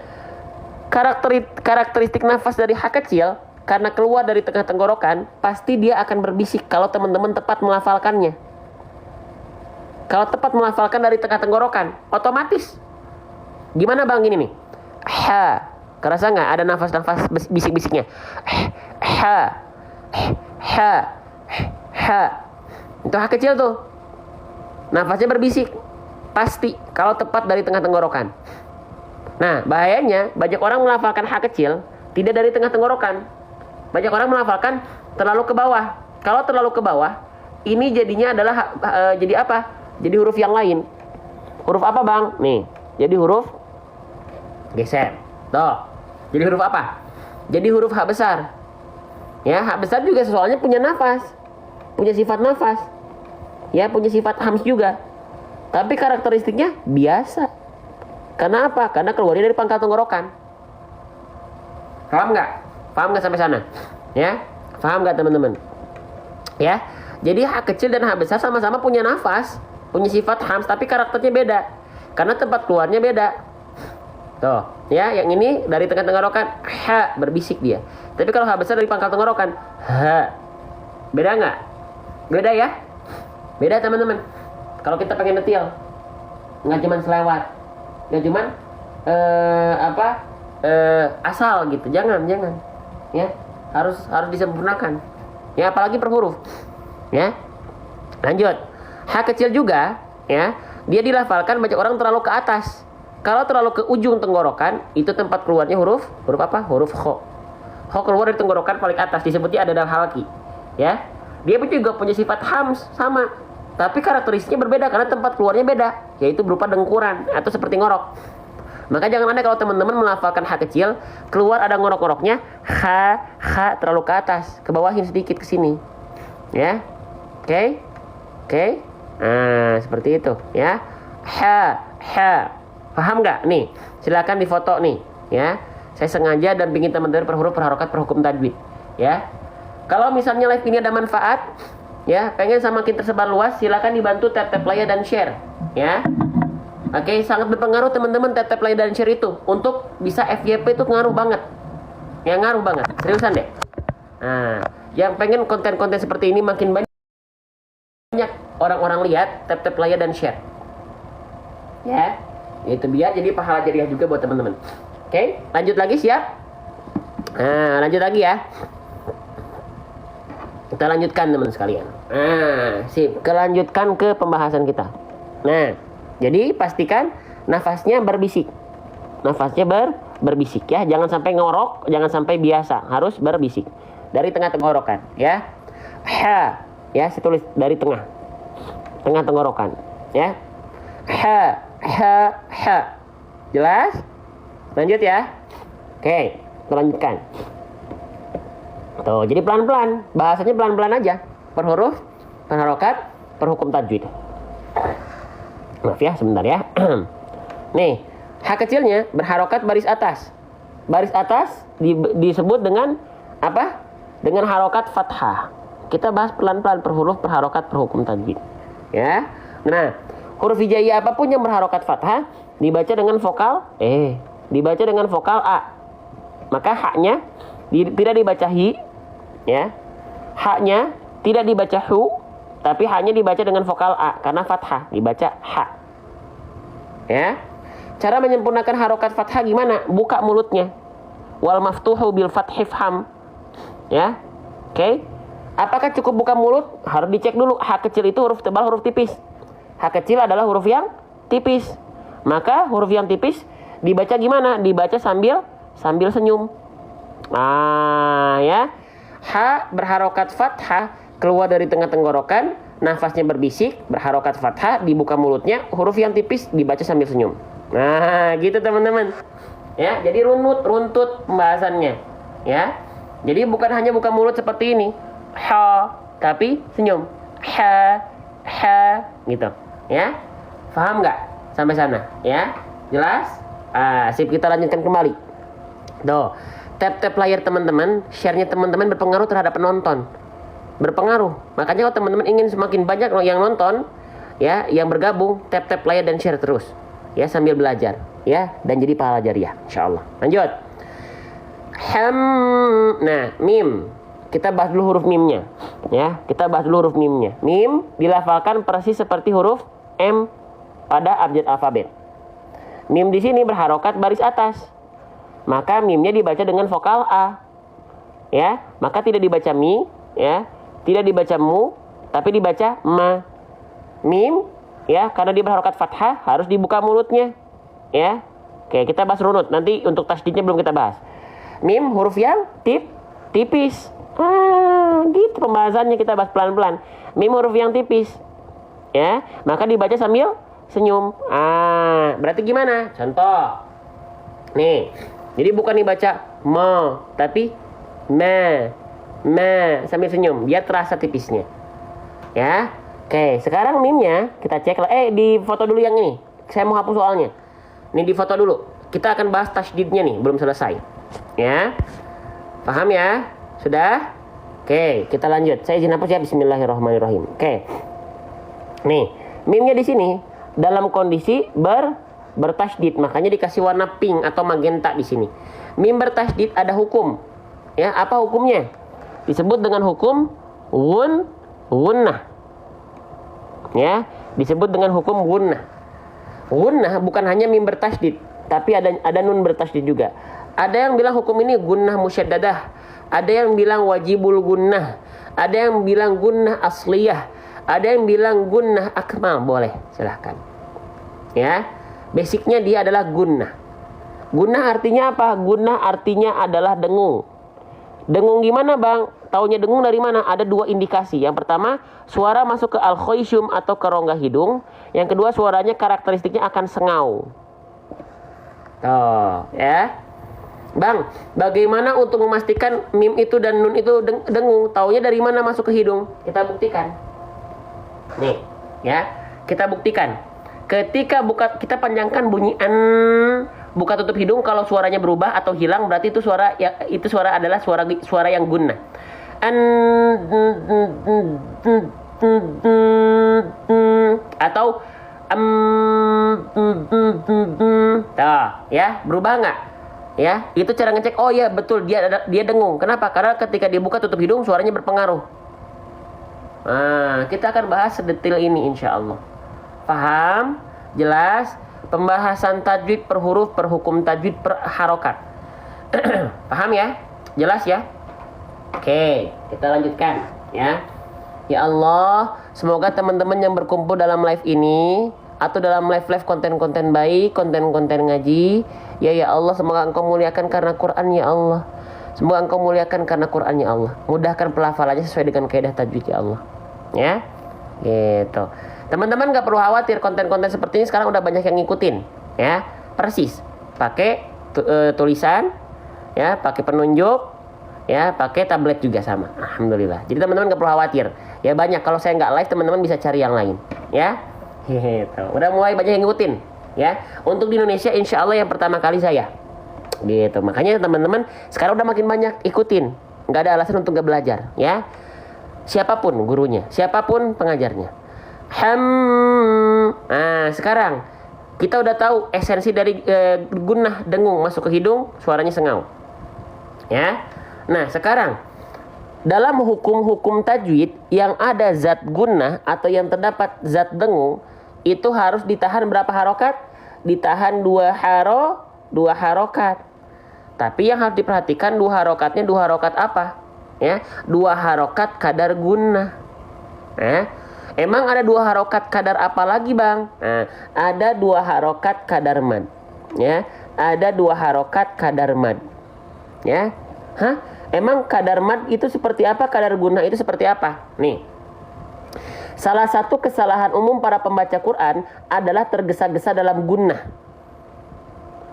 karakteristik nafas dari H kecil karena keluar dari tengah tenggorokan, pasti dia akan berbisik kalau teman-teman tepat melafalkannya. Kalau tepat melafalkan dari tengah tenggorokan, otomatis. Gimana Bang gini nih? H. Kerasa nggak ada nafas-nafas bisik-bisiknya? H. Itu H kecil tuh. Nafasnya berbisik. Pasti kalau tepat dari tengah tenggorokan. Nah, bahayanya banyak orang melafalkan H kecil tidak dari tengah tenggorokan. Banyak orang melafalkan terlalu ke bawah. Kalau terlalu ke bawah, ini jadinya adalah jadi apa? Jadi huruf yang lain. Huruf apa, Bang? Nih, jadi huruf geser. Tuh. Jadi huruf apa? Jadi huruf H besar. Ya, H besar juga soalnya punya nafas. Punya sifat nafas. Ya, punya sifat hams juga. Tapi karakteristiknya biasa. Karena apa? Karena keluarnya dari pangkal tenggorokan. Paham nggak? Paham nggak sampai sana? Ya, paham nggak teman-teman? Ya, jadi H kecil dan H besar sama-sama punya nafas, punya sifat hams, tapi karakternya beda. Karena tempat keluarnya beda. Tuh, ya, yang ini dari tengah tenggorokan H berbisik dia. Tapi kalau H besar dari pangkal tenggorokan H. Beda nggak? Beda ya? Beda teman-teman. Kalau kita pengen detail, nggak cuman selewat, nggak cuman asal gitu. Jangan. Ya, harus disempurnakan. Ya, apalagi per huruf. Ya. Lanjut. H kecil juga, ya. Dia dilafalkan banyak orang terlalu ke atas. Kalau terlalu ke ujung tenggorokan, itu tempat keluarnya huruf apa? Huruf kho. Kho keluar dari tenggorokan paling atas, disebutnya ada halki. Ya, dia juga punya sifat hams sama, tapi karakteristiknya berbeda karena tempat keluarnya beda, yaitu berupa dengkuran atau seperti ngorok. Maka jangan ada kalau teman-teman melafalkan H kecil, keluar ada ngorok-ngoroknya, H terlalu ke atas, ke bawahin sedikit ke sini. Ya. Oke. Nah, seperti itu, ya. Ha. Paham nggak? Nih, silakan difoto nih, ya. Saya sengaja dan bikin teman-teman per huruf, per harokat, per hukum tajwid, ya. Kalau misalnya live ini ada manfaat, ya, pengen semakin tersebar luas, silakan dibantu tap like dan share, ya. Oke, sangat berpengaruh teman-teman tap like dan share itu untuk bisa FYP itu ngaruh banget. Ya, ngaruh banget. Seriusan deh. Nah, yang pengen konten-konten seperti ini makin banyak orang-orang lihat, tap like dan share. Ya. Itu biar jadi pahala jariah juga buat teman-teman. Oke, lanjut lagi, siap? Nah, lanjut lagi ya. Kita lanjutkan teman sekalian. Nah, sip. Kelanjutkan ke pembahasan kita. Nah, jadi pastikan nafasnya berbisik. Nafasnya berbisik ya. Jangan sampai ngorok, jangan sampai biasa. Harus berbisik. Dari tengah tenggorokan ya. Ha. Ya, saya tulis dari tengah. Tengah tenggorokan ya. Ha. Jelas? Lanjut ya. Oke, kita lanjutkan. Tuh, jadi pelan-pelan. Bahasanya pelan-pelan aja. Per huruf, per harokat, per hukum tajwid. Maaf ya, sebentar ya. Nih, H kecilnya berharokat baris atas. Baris atas disebut dengan apa? Dengan harokat fathah. Kita bahas pelan-pelan per huruf, per harokat, per hukum tajwid. Ya. Nah, huruf hijaiyah apapun yang berharokat fathah dibaca dengan vokal dibaca dengan vokal A. Maka haknya tidak dibaca hi, ya. Haknya tidak dibaca hu, tapi haknya dibaca dengan vokal A karena fathah, dibaca ha. Ya. Cara menyempurnakan harokat fathah gimana? Buka mulutnya. Wal maftuhu bil fathi fham. Ya. Oke. Apakah cukup buka mulut? Harus dicek dulu. H kecil itu huruf tebal, huruf tipis. H kecil adalah huruf yang tipis. Maka huruf yang tipis dibaca gimana? Dibaca sambil senyum. Nah, ya. H berharokat fathah, keluar dari tengah tenggorokan, nafasnya berbisik, berharokat fathah, dibuka mulutnya, huruf yang tipis dibaca sambil senyum. Nah, gitu teman-teman. Ya, jadi runtut pembahasannya. Ya. Jadi bukan hanya buka mulut seperti ini. Ha, tapi senyum. Ha, gitu. Ya. Paham nggak sampai sana? Ya. Jelas? Sip, kita lanjutkan kembali. Tuh, tap layar teman-teman, share-nya teman-teman berpengaruh terhadap penonton. Berpengaruh. Makanya kalau teman-teman ingin semakin banyak yang nonton, ya, yang bergabung, tap layar dan share terus. Ya, sambil belajar, ya, dan jadi pahala jariah, insyaallah. Lanjut. Nah, mim. Kita bahas dulu huruf mimnya, ya. Kita bahas dulu huruf mimnya. Mim dilafalkan persis seperti huruf M pada abjad alfabet. Mim di sini berharokat baris atas. Maka mimnya dibaca dengan vokal A. Ya, maka tidak dibaca mi, ya. Tidak dibaca mu, tapi dibaca ma. Mim, ya, karena dia berharokat fathah harus dibuka mulutnya. Ya. Oke, kita bahas runut. Nanti untuk tasdidnya belum kita bahas. Mim huruf yang tipis. Gitu pembahasannya, kita bahas pelan-pelan. Mim huruf yang tipis. Ya, maka dibaca sambil senyum. Berarti gimana? Contoh. Nih. Jadi bukan dibaca mo, tapi ma sambil senyum, biar terasa tipisnya. Ya. Oke, sekarang mimnya kita cek lah. Di foto dulu yang ini. Saya mau hapus soalnya. Nih di foto dulu. Kita akan bahas tasydidnya nih, belum selesai. Ya. Paham ya? Sudah? Oke, kita lanjut. Saya izin hapus ya. Bismillahirrahmanirrahim. Oke. Nih, mimnya di sini dalam kondisi bertasydid, makanya dikasih warna pink atau magenta di sini. Mim bertasydid ada hukum. Ya, apa hukumnya? Disebut dengan hukum gunnah. Ya, disebut dengan hukum gunnah. Gunnah bukan hanya mim bertasydid, tapi ada nun bertasydid juga. Ada yang bilang hukum ini gunnah musyaddadah, ada yang bilang wajibul gunnah, ada yang bilang gunnah asliyah, ada yang bilang gunnah akmal. Boleh, silahkan. Ya. Basicnya dia adalah gunnah. Gunnah artinya apa? Gunnah artinya adalah dengung. Dengung gimana bang? Taunya dengung dari mana? Ada dua indikasi. Yang pertama, suara masuk ke al-khoisyum atau ke rongga hidung. Yang kedua, suaranya karakteristiknya akan sengau. Tuh, ya. Bang, bagaimana untuk memastikan mim itu dan nun itu dengung? Taunya dari mana masuk ke hidung? Kita buktikan. Nih, ya. Kita buktikan. Ketika kita panjangkan bunyi an, buka tutup hidung, kalau suaranya berubah atau hilang berarti itu suara adalah suara yang gunnah. An, atau ya, berubah nggak? Ya, itu cara ngecek. Oh ya, betul, dia dengung. Kenapa? Karena ketika dibuka tutup hidung suaranya berpengaruh. Nah, kita akan bahas sedetail ini insya Allah. Paham? Jelas? Pembahasan tajwid per huruf, per hukum tajwid, per harokat. Paham ya? Jelas ya? Oke, kita lanjutkan ya. Ya Allah, semoga teman-teman yang berkumpul dalam live ini atau dalam live konten-konten baik, konten-konten ngaji, ya Allah, semoga Engkau muliakan karena Quran ya Allah. Semoga Engkau muliakan karena Quran ya Allah. Mudahkan pelafalannya sesuai dengan kaidah tajwid ya Allah. Ya. Gitu. Teman-teman gak perlu khawatir, konten-konten seperti ini sekarang udah banyak yang ngikutin, ya. Persis. Pakai tulisan, ya, pakai penunjuk, ya, pakai tablet juga sama. Alhamdulillah. Jadi teman-teman gak perlu khawatir. Ya banyak, kalau saya nggak live teman-teman bisa cari yang lain, ya. Gitu. Udah mulai banyak yang ngikutin, ya. Untuk di Indonesia insya Allah yang pertama kali saya. Gitu. Makanya teman-teman sekarang udah makin banyak ikutin. Nggak ada alasan untuk nggak belajar, ya. Siapapun gurunya, siapapun pengajarnya. Nah, sekarang kita udah tahu esensi dari gunnah dengung masuk ke hidung, suaranya sengau. Ya. Nah, sekarang dalam hukum-hukum tajwid yang ada zat gunnah atau yang terdapat zat dengung, itu harus ditahan berapa harokat? Ditahan dua harokat. Tapi yang harus diperhatikan dua harokat apa? Ya, 2 harokat kadar gunnah. Emang ada 2 harokat kadar apa lagi bang? Nah, ada 2 harokat kadar mad. Ya, ada 2 harokat kadar mad. Ya, emang kadar mad itu seperti apa? Kadar gunnah itu seperti apa? Nih, salah satu kesalahan umum para pembaca Quran adalah tergesa-gesa dalam gunnah.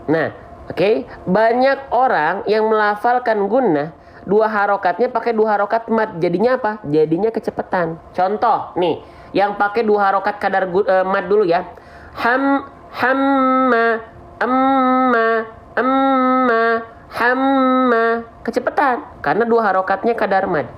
Nah, oke, banyak orang yang melafalkan gunnah 2 harokatnya pakai 2 harokat mad. Jadinya apa? Jadinya kecepatan. Contoh, nih, yang pakai 2 harokat kadar mad dulu ya. Hamma, hamma, kecepatan karena 2 harokatnya kadar mad.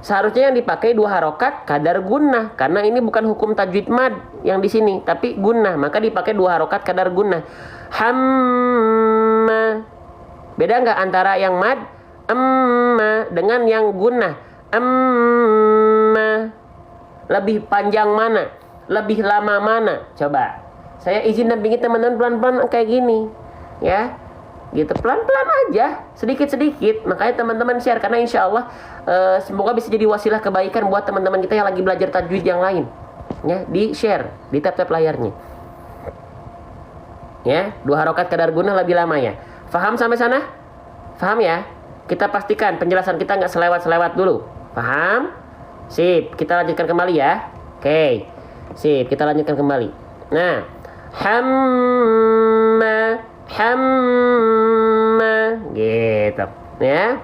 Seharusnya yang dipakai 2 harokat kadar gunnah karena ini bukan hukum tajwid mad yang di sini, tapi gunnah, maka dipakai 2 harokat kadar gunnah. Hamma. Beda nggak antara yang mad dengan yang gunnah? Lebih panjang mana? Lebih lama mana? Coba. Saya izin dampingi teman-teman pelan-pelan kayak gini, ya. Gitu, pelan-pelan aja, sedikit-sedikit. Makanya teman-teman share karena insya Allah semoga bisa jadi wasilah kebaikan buat teman-teman kita yang lagi belajar tajwid yang lain. Ya, di share, di tap-tap layarnya. Ya, 2 harokat kadar gunnah lebih lama ya. Faham sampai sana? Faham ya? Kita pastikan penjelasan kita nggak selewat-selewat dulu. Paham? Sip, kita lanjutkan kembali ya. Oke. Sip, kita lanjutkan kembali. Nah, hamma gitu ya.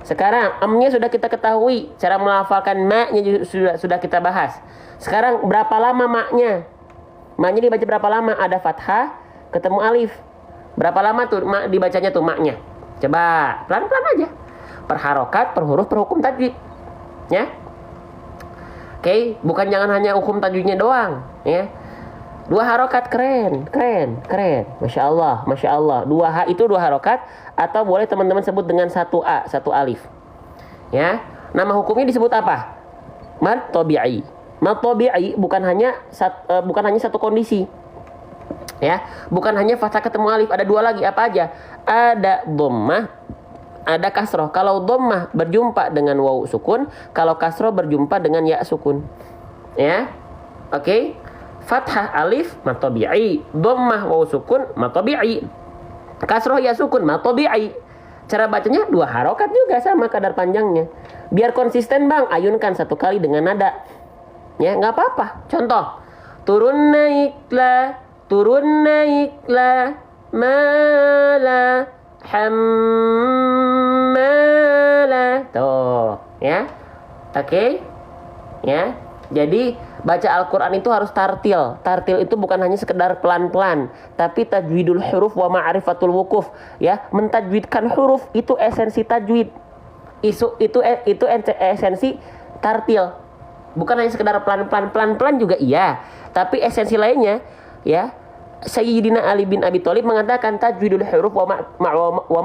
Sekarang amnya sudah kita ketahui, cara melafalkan ma-nya sudah kita bahas. Sekarang berapa lama ma-nya? Ma-nya dibaca berapa lama? Ada fathah ketemu alif. Berapa lama tuh ma dibacanya tuh ma-nya? Coba pelan-pelan aja. Per harokat, per huruf, per hukum tajwid. Ya. Oke, bukan jangan hanya hukum tajwidnya doang, ya. 2 harokat keren. Masya Allah. 2 itu 2 harokat atau boleh teman-teman sebut dengan 1 a, 1 alif. Ya. Nama hukumnya disebut apa? Mad tabi'i. Mad tabi'i bukan hanya satu kondisi. Ya, bukan hanya fathah ketemu alif, ada 2 lagi. Apa aja? Ada dhammah, ada kasroh. Kalau dhammah berjumpa dengan waw sukun, kalau kasroh berjumpa dengan ya sukun. Ya. Oke. Fathah alif mad tabi'i, dhammah waw sukun mad tabi'i, kasroh ya sukun mad tabi'i. Cara bacanya 2 harokat juga sama kadar panjangnya. Biar konsisten bang, ayunkan 1 kali dengan nada. Ya nggak apa-apa. Contoh, turun naiklah, mala hammala. Tuh, ya. Oke. Ya. Jadi baca Al-Quran itu harus tartil. Tartil itu bukan hanya sekedar pelan-pelan, tapi tajwidul huruf wa ma'rifatul wukuf. Ya, mentajwidkan huruf itu esensi tajwid. Itu esensi tartil. Bukan hanya sekedar pelan-pelan juga iya, tapi esensi lainnya, ya. Sayyidina Ali bin Abi Thalib mengatakan tajwidul huruf wa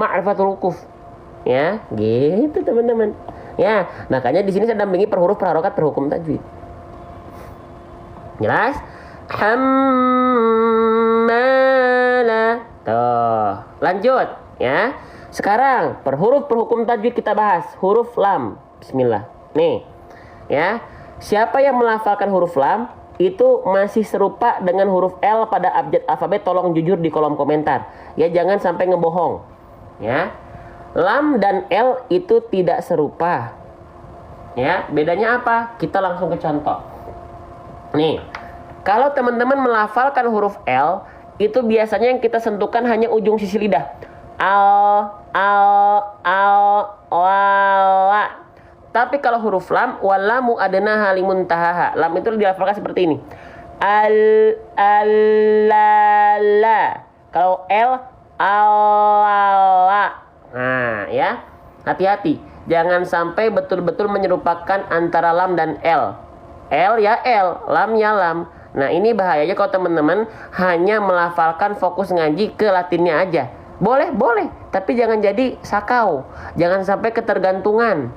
ma'rifatul wukuf. Ya, gitu teman-teman. Ya, makanya di sini saya dampingi per huruf per harokat per hukum tajwid. Jelas? Hammala. Tuh, lanjut ya. Sekarang per huruf per hukum tajwid kita bahas. Huruf lam. Bismillah. Nih. Ya. Siapa yang melafalkan huruf lam itu masih serupa dengan huruf L pada abjad alfabet, tolong jujur di kolom komentar. Ya, jangan sampai ngebohong. Ya. Lam dan L itu tidak serupa. Ya, bedanya apa? Kita langsung ke contoh. Nih, kalau teman-teman melafalkan huruf L, itu biasanya yang kita sentuhkan hanya ujung sisi lidah. La. Tapi kalau huruf lam, walamu adna halimun tahaha. Lam itu dilafalkan seperti ini. La. Kalau L, la. Nah, ya. Hati-hati. Jangan sampai betul-betul menyerupakan antara lam dan L. L ya L, lam ya lam. Nah, ini bahayanya kalau teman-teman hanya melafalkan fokus ngaji ke latinnya aja. Boleh, tapi jangan jadi sakau. Jangan sampai ketergantungan,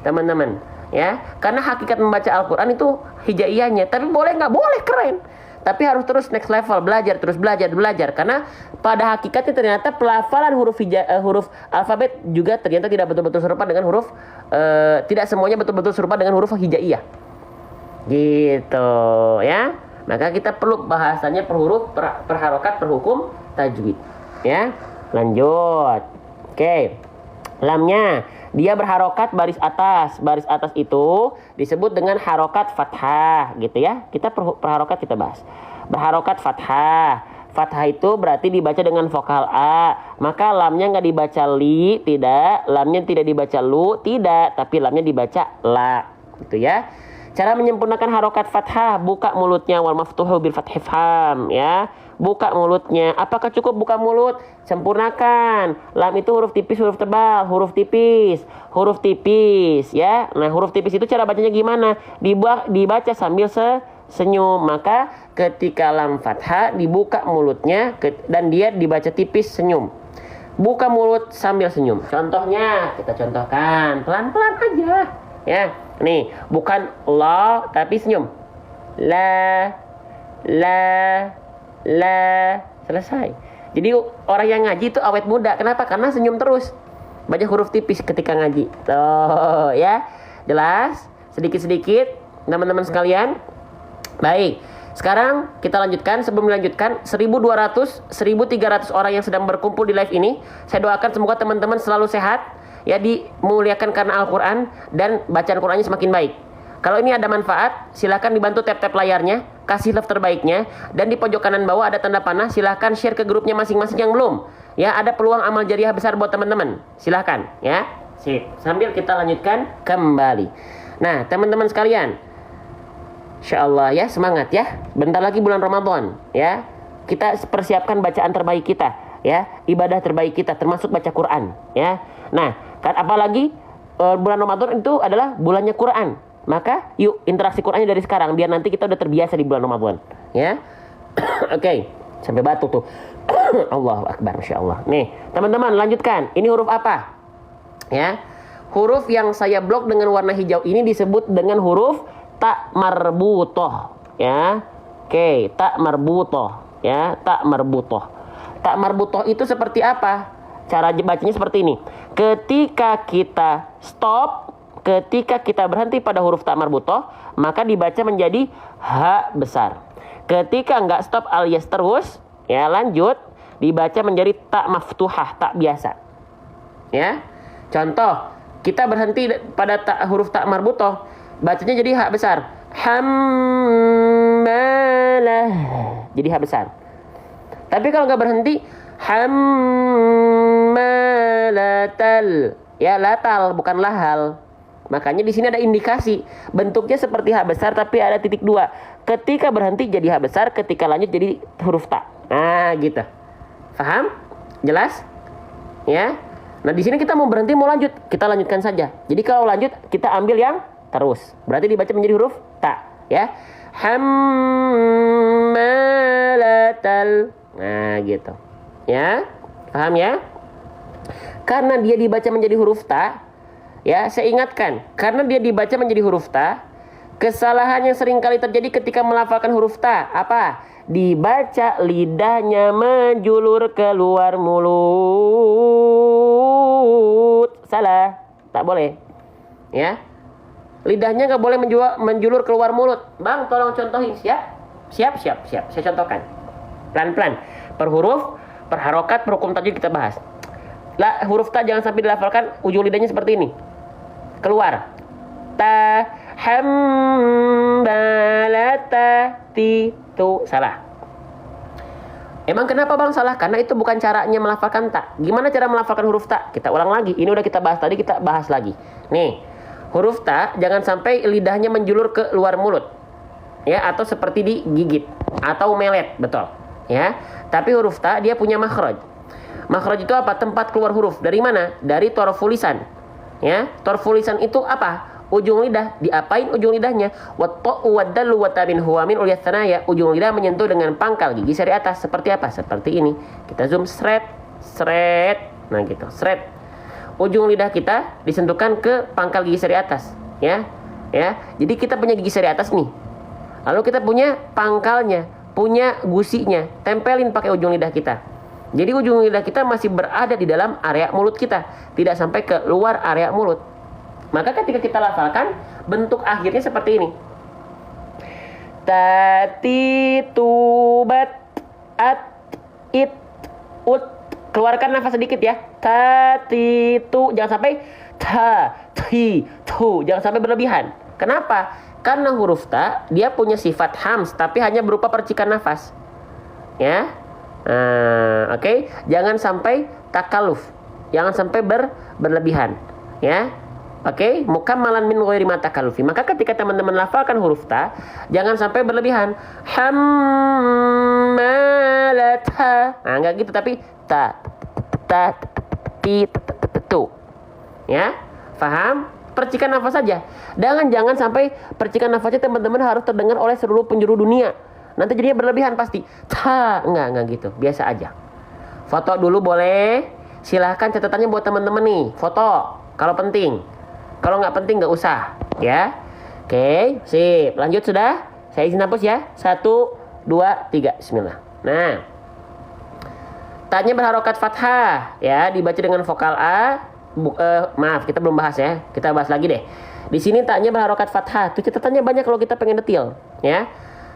teman-teman. Ya, karena hakikat membaca Al-Quran itu hijaiyahnya. Tapi boleh nggak? Boleh, keren. Tapi harus terus next level, terus belajar. Karena pada hakikatnya ternyata pelafalan huruf alfabet juga ternyata tidak betul-betul serupa dengan huruf, tidak semuanya betul-betul serupa dengan huruf hijaiyah. Gitu ya. Maka kita perlu bahasanya per huruf, per harokat, per hukum tajwid. Ya, lanjut. Oke. Lamnya dia berharokat baris atas. Baris atas itu disebut dengan harokat fathah, gitu ya. Kita per harokat kita bahas. Berharokat fathah. Fathah itu berarti dibaca dengan vokal A. Maka lamnya nggak dibaca li, tidak. Lamnya tidak dibaca lu, tidak. Tapi lamnya dibaca la, gitu ya. Cara menyempurnakan harokat fathah, buka mulutnya, wal maftuhu bil fathi fam, ya. Buka mulutnya. Apakah cukup buka mulut? Sempurnakan. Lam itu huruf tipis, huruf tebal, huruf tipis, ya. Nah, huruf tipis itu cara bacanya gimana? Dibaca sambil senyum. Maka ketika lam fathah dibuka mulutnya dan dia dibaca tipis senyum. Buka mulut sambil senyum. Contohnya kita contohkan pelan-pelan aja, ya. Nih, bukan la tapi senyum. La. Selesai. Jadi orang yang ngaji itu awet muda. Kenapa? Karena senyum terus. Baca huruf tipis ketika ngaji. Tuh, ya. Jelas? Sedikit-sedikit teman-teman sekalian. Baik. Sekarang kita lanjutkan. Sebelum dilanjutkan, 1.300 orang yang sedang berkumpul di live ini, saya doakan semoga teman-teman selalu sehat, ya, dimuliakan karena Al-Quran dan bacaan Qurannya semakin baik. Kalau ini ada manfaat, silahkan dibantu tap-tap layarnya, kasih love terbaiknya, dan di pojok kanan bawah ada tanda panah, silahkan share ke grupnya masing-masing yang belum. Ya, ada peluang amal jariah besar buat teman-teman. Silahkan, ya. Sip. Sambil kita lanjutkan kembali. Nah, teman-teman sekalian, insyaallah ya, semangat ya. Bentar lagi bulan Ramadan, ya. Kita persiapkan bacaan terbaik kita, ya, ibadah terbaik kita, termasuk baca Quran, ya. Nah, kan apalagi bulan Ramadan itu adalah bulannya Quran. Maka yuk interaksi Qurannya dari sekarang biar nanti kita udah terbiasa di bulan Ramadan, ya. Oke, sampai batuk tuh. Allahu Akbar, masyaallah. Nih, teman-teman lanjutkan. Ini huruf apa? Ya. Huruf yang saya blok dengan warna hijau ini disebut dengan huruf ta marbutoh, ya. Oke, ta marbutoh, ya, ta marbutoh. Ta marbutoh itu seperti apa? Cara bacanya seperti ini. Ketika kita stop, ketika kita berhenti pada huruf ta marbutoh, maka dibaca menjadi ha besar. Ketika nggak stop alias terus, ya lanjut, dibaca menjadi ta maftuhah, tak biasa. Ya, contoh, kita berhenti pada huruf ta marbutoh, bacanya jadi ha besar. Hammalah, jadi ha besar. Tapi kalau nggak berhenti, hammalatal, ya latal bukan lahal. Makanya di sini ada indikasi bentuknya seperti ha besar tapi ada titik dua. Ketika berhenti jadi ha besar, ketika lanjut jadi huruf ta. Nah, gitu. Paham? Jelas? Ya. Nah, di sini kita mau berhenti mau lanjut, kita lanjutkan saja. Jadi kalau lanjut kita ambil yang terus. Berarti dibaca menjadi huruf ta, ya. Hammalatal. Nah, gitu. Ya. Paham ya? Karena dia dibaca menjadi huruf ta, ya, saya ingatkan, karena dia dibaca menjadi huruf ta, kesalahan yang sering kali terjadi ketika melafalkan huruf ta, apa? Dibaca lidahnya menjulur keluar mulut. Salah, tak boleh. Ya, lidahnya nggak boleh menjulur keluar mulut. Bang, tolong contohin. Siap. Saya contohkan. Pelan-pelan. Per huruf, per harokat, per hukum tajwid kita bahas. Lah, huruf ta jangan sampai dilafalkan ujung lidahnya seperti ini. Keluar. Ta hambalata ti tu. Salah. Emang kenapa bang salah? Karena itu bukan caranya melafalkan ta. Gimana cara melafalkan huruf ta? Kita ulang lagi. Ini udah kita bahas tadi, kita bahas lagi. Nih, huruf ta jangan sampai lidahnya menjulur ke luar mulut. Ya, atau seperti digigit atau melet, betul. Ya. Tapi huruf ta dia punya makhraj. Makhraj itu apa? Tempat keluar huruf. Dari mana? Dari torful lisan. Ya, torful lisan itu apa? Ujung lidah. Diapain ujung lidahnya? Watta'u waddalu watamin huwa min uliyat thanaya. Ujung lidah menyentuh dengan pangkal gigi seri atas. Seperti apa? Seperti ini. Kita zoom sret. Nah gitu, sret. Ujung lidah kita disentuhkan ke pangkal gigi seri atas. Ya. Jadi kita punya gigi seri atas nih. Lalu kita punya pangkalnya, punya gusinya. Tempelin pakai ujung lidah kita. Jadi ujung lidah kita masih berada di dalam area mulut kita, tidak sampai ke luar area mulut. Maka ketika kita lafalkan, bentuk akhirnya seperti ini. Tati tubat at it ut. Keluarkan nafas sedikit ya. Tati tu, jangan sampai ta ti tu, jangan sampai berlebihan. Kenapa? Karena huruf ta dia punya sifat hams tapi hanya berupa percikan nafas. Ya. Oke. Jangan sampai takaluf. Jangan sampai berlebihan. Ya. Oke, mukammalan min ghairi ma takallufi. Maka ketika teman-teman lafalkan huruf ta, jangan sampai berlebihan. Hammalata. Nah, enggak gitu tapi ta ti tu. Ya. Paham? Percikan nafas saja. Jangan sampai percikan nafasnya teman-teman harus terdengar oleh seluruh penjuru dunia. Nanti jadinya berlebihan pasti. Ta, enggak gitu. Biasa aja. Foto dulu boleh. Silahkan catatannya buat teman-teman nih. Foto kalau penting. Kalau nggak penting nggak usah, ya. Oke, sip. Lanjut sudah? Saya izin hapus ya. 1, 2, 3. Bismillah. Nah, ta-nya berharokat fathah, ya. Dibaca dengan vokal A. Maaf, kita belum bahas ya. Kita bahas lagi deh. Di sini ta-nya berharokat fathah. Tuh catatannya banyak kalau kita pengen detail, ya.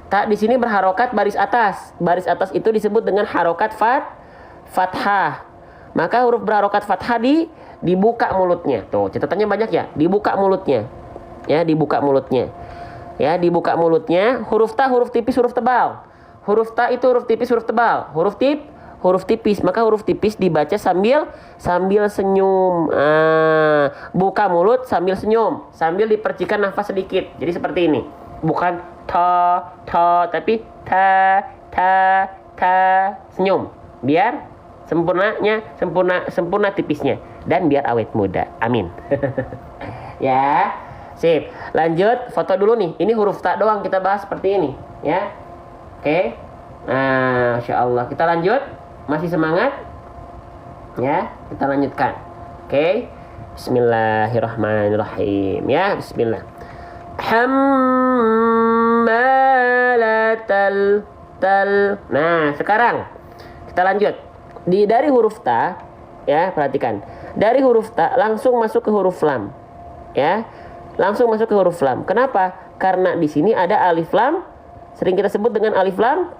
Ta di sini berharokat baris atas. Baris atas itu disebut dengan harokat fathah. Maka huruf berharokat fathah dibuka mulutnya. Tuh, catatannya banyak ya. Dibuka mulutnya. Ya, dibuka mulutnya. Ya, dibuka mulutnya. Huruf ta huruf tipis, huruf tebal. Huruf ta itu huruf tipis, huruf tebal. Huruf tipis. Maka huruf tipis dibaca sambil senyum. Buka mulut sambil senyum, sambil dipercikan nafas sedikit. Jadi seperti ini. Bukan ta tapi ta senyum. Biar sempurna tipisnya dan biar awet muda. Amin. Ya. Sip. Lanjut, foto dulu nih. Ini huruf ta doang kita bahas seperti ini, ya. Oke. Nah, insyaallah kita lanjut. Masih semangat? Ya, kita lanjutkan. Oke. Bismillahirrahmanirrahim. Ya, bismillah. Hammalatal tal. Nah, sekarang kita lanjut. Dari huruf ta, ya, perhatikan. Dari huruf ta langsung masuk ke huruf lam. Ya. Langsung masuk ke huruf lam. Kenapa? Karena di sini ada alif lam sering kita sebut dengan alif lam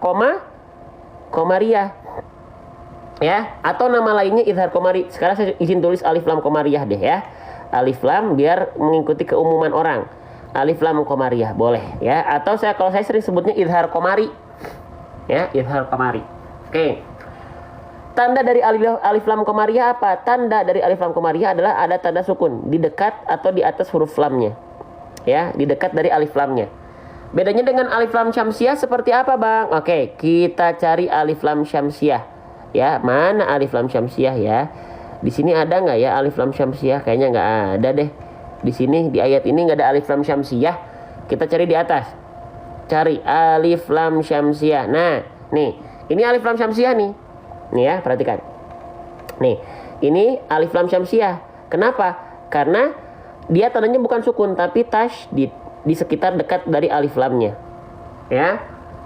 komariah. Ya, atau nama lainnya idhar komari. Sekarang saya izin tulis alif lam komariah deh ya. Alif lam biar mengikuti keumuman orang. Alif lam komariah boleh ya. Atau kalau saya sering sebutnya idhar komari. Ya, idhar komari. Oke. Tanda dari alif lam komariah apa? Tanda dari alif lam komariah adalah ada tanda sukun di dekat atau di atas huruf lamnya. Ya, di dekat dari alif lamnya. Bedanya dengan alif lam syamsiah seperti apa, Bang? Oke, kita cari alif lam syamsiah. Ya, mana alif lam syamsiah ya? Di sini ada nggak ya alif lam syamsiah? Kayaknya nggak ada deh. Di sini di ayat ini nggak ada alif lam syamsiah. Kita cari di atas. Cari alif lam syamsiah. Nah, nih, ini alif lam syamsiah nih. Nih ya, perhatikan. Nih, ini alif lam syamsiah. Kenapa? Karena dia tandanya bukan sukun tapi tasydid di sekitar dekat dari alif lamnya. Ya.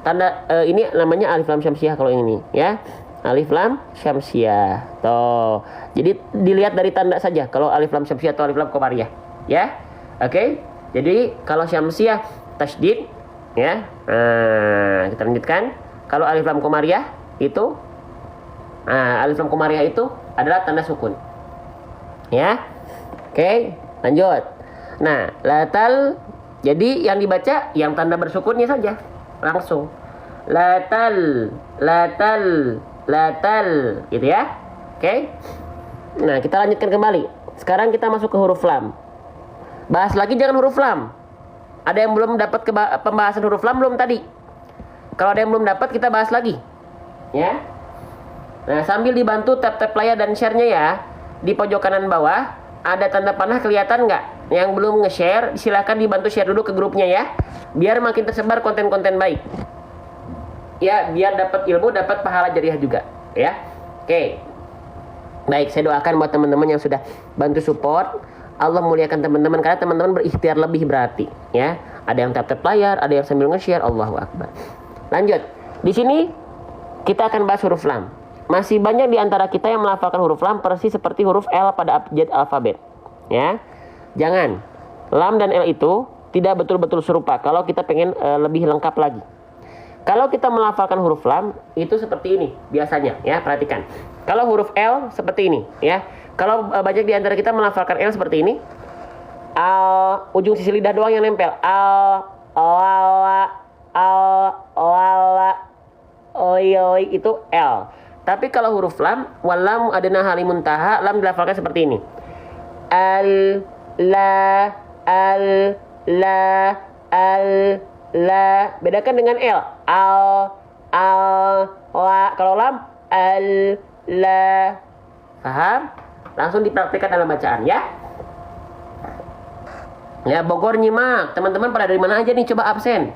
Tanda ini namanya alif lam syamsiah kalau ini, ya. Alif lam syamsiah. Tuh. Jadi dilihat dari tanda saja kalau alif lam syamsiah atau alif lam komariah, ya. Oke. Jadi kalau syamsiah tasydid, ya. Kita lanjutkan. Kalau alif lam komariah itu alif lam komariah itu adalah tanda sukun. Ya. Oke, lanjut. Nah, latal, jadi yang dibaca yang tanda bersukunnya saja. Langsung. Latal, gitu ya. Oke. Nah, kita lanjutkan kembali. Sekarang kita masuk ke huruf lam. Bahas lagi jangan huruf lam. Ada yang belum dapat pembahasan huruf lam belum tadi? Kalau ada yang belum dapat, kita bahas lagi. Ya. Nah, sambil dibantu tap-tap layar dan share-nya ya. Di pojok kanan bawah ada tanda panah, kelihatan nggak? Yang belum nge-share, silahkan dibantu share dulu ke grupnya ya. Biar makin tersebar konten-konten baik. Ya, biar dapat ilmu, dapat pahala jariah juga. Ya, oke. Baik, saya doakan buat teman-teman yang sudah bantu support. Allah muliakan teman-teman karena teman-teman berikhtiar lebih berarti. Ya, ada yang tap-tap layar, ada yang sambil nge-share. Allahu Akbar. Lanjut. Di sini kita akan bahas huruf lam. Masih banyak di antara kita yang melafalkan huruf lam persis seperti huruf L pada abjad alfabet. Ya. Jangan. Lam dan L itu tidak betul-betul serupa kalau kita pengen lebih lengkap lagi. Kalau kita melafalkan huruf lam itu seperti ini biasanya, ya, perhatikan. Kalau huruf L seperti ini, ya. Kalau banyak di antara kita melafalkan L seperti ini. Ujung sisi lidah doang yang nempel. Oi itu L. Tapi kalau huruf lam, walam adna halimun taha, lam dilafalkan seperti ini. La. Bedakan dengan L. La. Kalau lam, la. Paham? Langsung dipraktikkan dalam bacaan ya. Ya, Bogor nyimak. Teman-teman pada dari mana aja nih? Coba absen.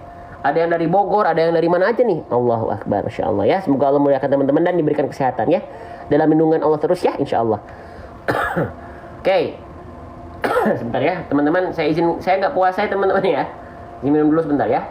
Ada yang dari Bogor, ada yang dari mana aja nih. Allahu Akbar, Masya Allah ya. Semoga Allah muliakan teman-teman dan diberikan kesehatan ya. Dalam lindungan Allah terus ya, insya Allah. Oke. Sebentar ya, teman-teman. Saya nggak puasa ya teman-teman ya. Izin minum dulu sebentar ya.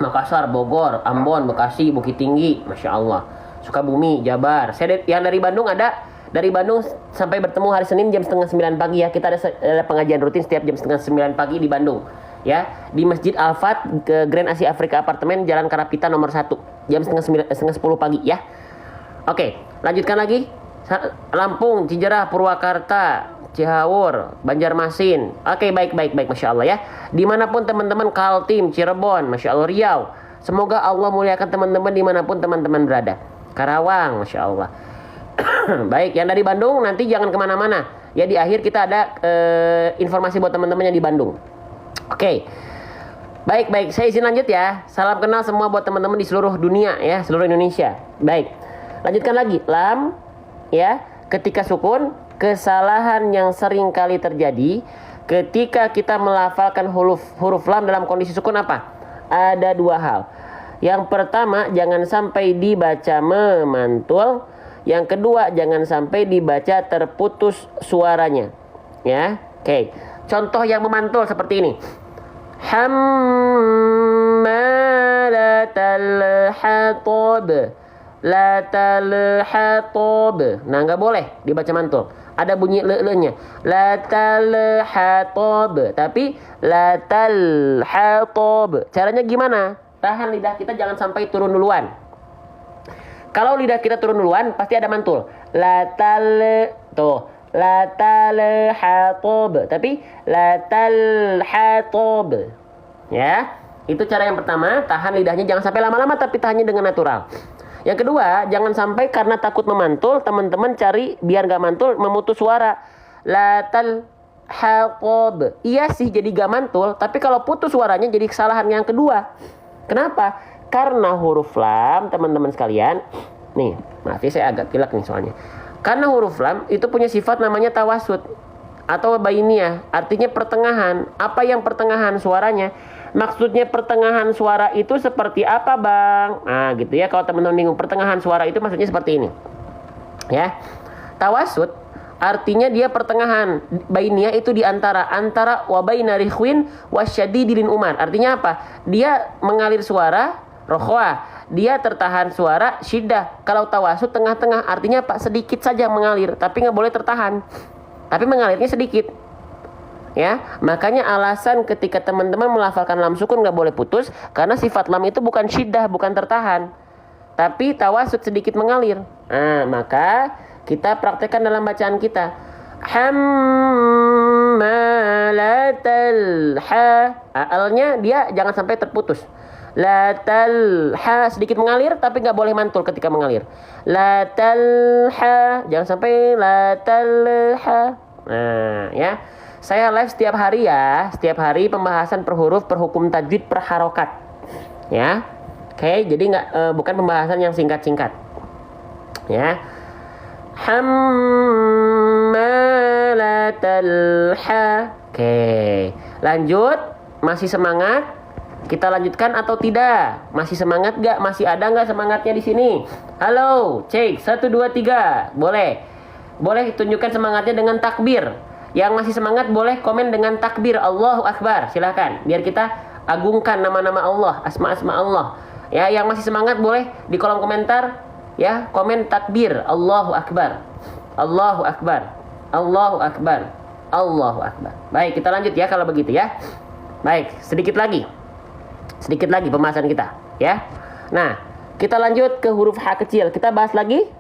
Makassar, Bogor, Ambon, Bekasi, Bukit Tinggi, Masya Allah. Sukabumi, Jabar. Yang dari Bandung ada. Dari Bandung sampai bertemu hari Senin jam 8:30 pagi ya. Kita ada pengajian rutin setiap jam 8:30 pagi di Bandung. Ya, di Masjid Al-Fat ke Grand Asia Afrika Apartemen Jalan Karapita nomor 1. Jam 9:30 pagi ya. Oke, lanjutkan lagi. Lampung, Cijerah, Purwakarta, Cihawur, Banjarmasin. Oke, baik. Masya Allah ya. Dimanapun teman-teman, Kaltim, Cirebon, Masya Allah, Riau. Semoga Allah muliakan teman-teman dimanapun teman-teman berada. Karawang, Masya Allah. Baik, yang dari Bandung nanti jangan kemana-mana. Ya, di akhir kita ada informasi buat teman-teman yang di Bandung. Oke. Baik. Saya izin lanjut ya. Salam kenal semua buat teman-teman di seluruh dunia ya, seluruh Indonesia. Baik. Lanjutkan lagi. Lam ya, ketika sukun, kesalahan yang sering kali terjadi ketika kita melafalkan huruf lam dalam kondisi sukun apa? Ada dua hal. Yang pertama, jangan sampai dibaca memantul. Yang kedua, jangan sampai dibaca terputus suaranya. Ya, oke. Contoh yang memantul seperti ini. Hammalatal hatab. Latal hatab. Nah, nggak boleh dibaca mantul. ada bunyi le-nya. La talhatab. Tapi la talhatab. Caranya gimana? Tahan lidah kita jangan sampai turun duluan. Kalau lidah kita turun duluan pasti ada mantul. La talhatab. Tapi la talhatab. Ya. Itu cara yang pertama, tahan lidahnya jangan sampai lama-lama tapi tahannya dengan natural. Yang kedua, jangan sampai karena takut memantul, teman-teman cari biar gak mantul, memutus suara. Latal haqab. Iya sih jadi gak mantul, tapi kalau putus suaranya jadi kesalahan yang kedua. Kenapa? Karena huruf lam, teman-teman sekalian. Nih, maaf ya saya agak pilek nih soalnya. Karena huruf lam itu punya sifat namanya tawasud atau bainiyah, artinya pertengahan. Apa yang pertengahan suaranya? Maksudnya pertengahan suara itu seperti apa, Bang? Nah, gitu ya. Kalau teman-teman bingung, pertengahan suara itu maksudnya seperti ini. Ya. Tawasud artinya dia pertengahan. Bainiyah itu di antara wa baina rikhwin wasyadidin umar. Artinya apa? Dia mengalir suara rokhwa. Dia tertahan suara syiddah. Kalau tawasud tengah-tengah, artinya apa? Sedikit saja mengalir, tapi nggak boleh tertahan. Tapi mengalirnya sedikit. Ya, makanya alasan ketika teman-teman melafalkan lam sukun nggak boleh putus karena sifat lam itu bukan syiddah, bukan tertahan, tapi tawasud sedikit mengalir. Nah, maka kita praktekkan dalam bacaan kita. Hammalatal ha. Alnya dia jangan sampai terputus. Latal ha sedikit mengalir tapi nggak boleh mantul ketika mengalir. Latal ha jangan sampai latal ha. Nah, ya. Saya live setiap hari ya, setiap hari pembahasan per huruf, per hukum tajwid, per harokat, ya. Oke, jadi bukan pembahasan yang singkat-singkat, ya. Hammalatal ha. Oke, lanjut. Masih semangat? Kita lanjutkan atau tidak? Masih semangat gak? Masih ada gak semangatnya di sini? Halo, cek 1 2 3. Boleh tunjukkan semangatnya dengan takbir. Yang masih semangat boleh komen dengan takbir Allahu Akbar. Silahkan, biar kita agungkan nama-nama Allah, asma-asma Allah. Ya, yang masih semangat boleh di kolom komentar ya, komen takbir Allahu Akbar. Allahu Akbar. Allahu Akbar. Allahu Akbar. Baik, kita lanjut ya kalau begitu ya. Baik, sedikit lagi pembahasan kita ya. Nah, kita lanjut ke huruf H kecil. Kita bahas lagi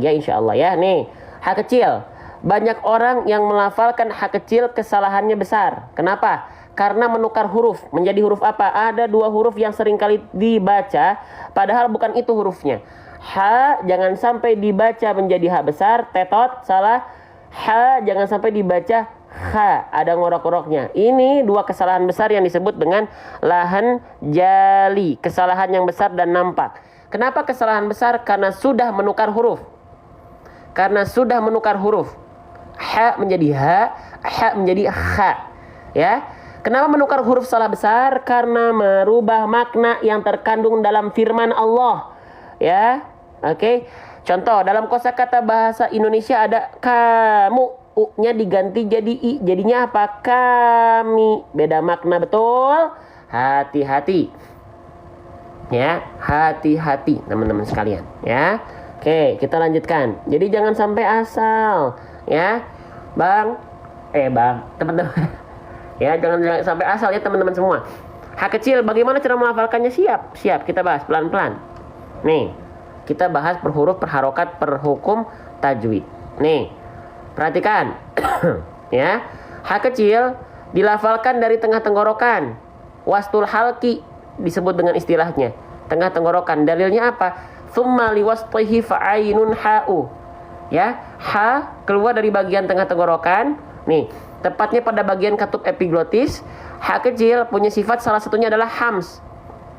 ya insyaallah ya. Nih, H kecil. Banyak orang yang melafalkan H kecil kesalahannya besar. Kenapa? Karena menukar huruf. Menjadi huruf apa? Ada 2 huruf yang sering kali dibaca, padahal bukan itu hurufnya. H jangan sampai dibaca menjadi H besar, tetot, salah. H jangan sampai dibaca H, ada ngorok-ngoroknya. Ini 2 kesalahan besar yang disebut dengan lahan jali. Kesalahan yang besar dan nampak. Kenapa kesalahan besar? Karena sudah menukar huruf. H menjadi H menjadi H. Ya. Kenapa menukar huruf salah besar? Karena merubah makna yang terkandung dalam firman Allah. Ya. Oke. Contoh, dalam kosakata bahasa Indonesia ada kamu, u-nya diganti jadi i. Jadinya apa? Kami. Beda makna betul. Hati-hati. Ya, hati-hati teman-teman sekalian, ya. Oke, kita lanjutkan. Jadi jangan sampai asal, ya. Teman-teman. Ya, jangan sampai asal ya teman-teman semua. H kecil bagaimana cara melafalkannya? Siap, kita bahas pelan-pelan. Nih, kita bahas per huruf, per harokat, per hukum tajwid. Nih, perhatikan. Ya, H kecil dilafalkan dari tengah tenggorokan. Wastul halki disebut dengan istilahnya tengah tenggorokan. Dalilnya apa? Tsumma liwasṭihi fa'ainun ha'u. Ya, H keluar dari bagian tengah tenggorokan. Nih, tepatnya pada bagian katup epiglotis. H kecil punya sifat salah satunya adalah hams.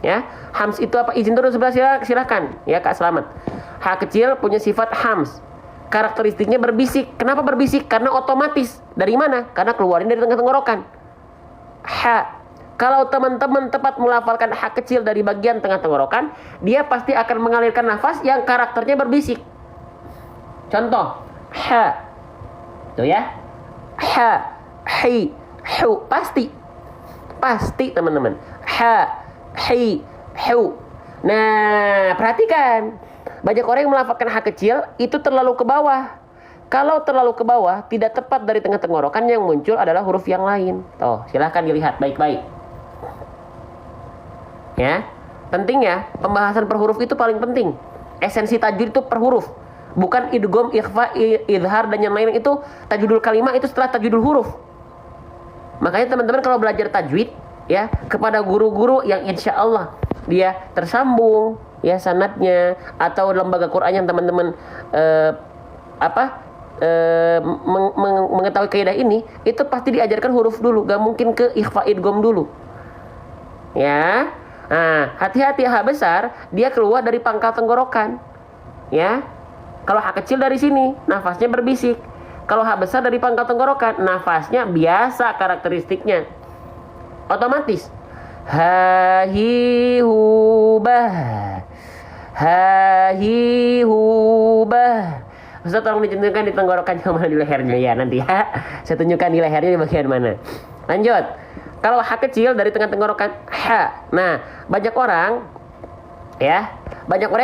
Ya, hams itu apa? Izin turun sebelah silakan. Ya, Kak Selamat. H kecil punya sifat hams. Karakteristiknya berbisik. Kenapa berbisik? Karena otomatis. Dari mana? Karena keluarin dari tengah tenggorokan. H. Kalau teman-teman tepat melafalkan H kecil dari bagian tengah tenggorokan, dia pasti akan mengalirkan nafas yang karakternya berbisik. Contoh, H. Tuh ya. H, hi, hu. Pasti teman-teman. H, hi, hu. Nah, perhatikan. Banyak orang yang melafalkan H kecil itu terlalu ke bawah. Kalau terlalu ke bawah, tidak tepat dari tengah tenggorokan, yang muncul adalah huruf yang lain. Tuh, silahkan dilihat baik-baik. Ya, penting ya, pembahasan per huruf itu paling penting. Esensi tajwid itu per huruf. Bukan idgham, ikhfa, idhar, dan yang lain itu. Tajwidul kalimah itu setelah tajwidul huruf. Makanya teman-teman kalau belajar tajwid, ya, kepada guru-guru yang insya Allah dia tersambung, ya, sanadnya, atau lembaga Quran yang teman-teman mengetahui kaidah ini, itu pasti diajarkan huruf dulu, gak mungkin ke ikhfa idgham dulu. Ya, nah, hati-hati, H besar dia keluar dari pangkal tenggorokan. Ya, kalau H kecil dari sini, nafasnya berbisik. Kalau H besar dari pangkal tenggorokan, nafasnya biasa karakteristiknya. Otomatis. Ha-hi hubah. Ha-hi hubah. Ustaz tolong ditunjukkan di tenggorokan yang mana, di lehernya ya nanti ya. Saya tunjukkan di lehernya di bagian mana. Lanjut. Kalau H kecil dari tengah tenggorokan, H. Nah, banyak orang yang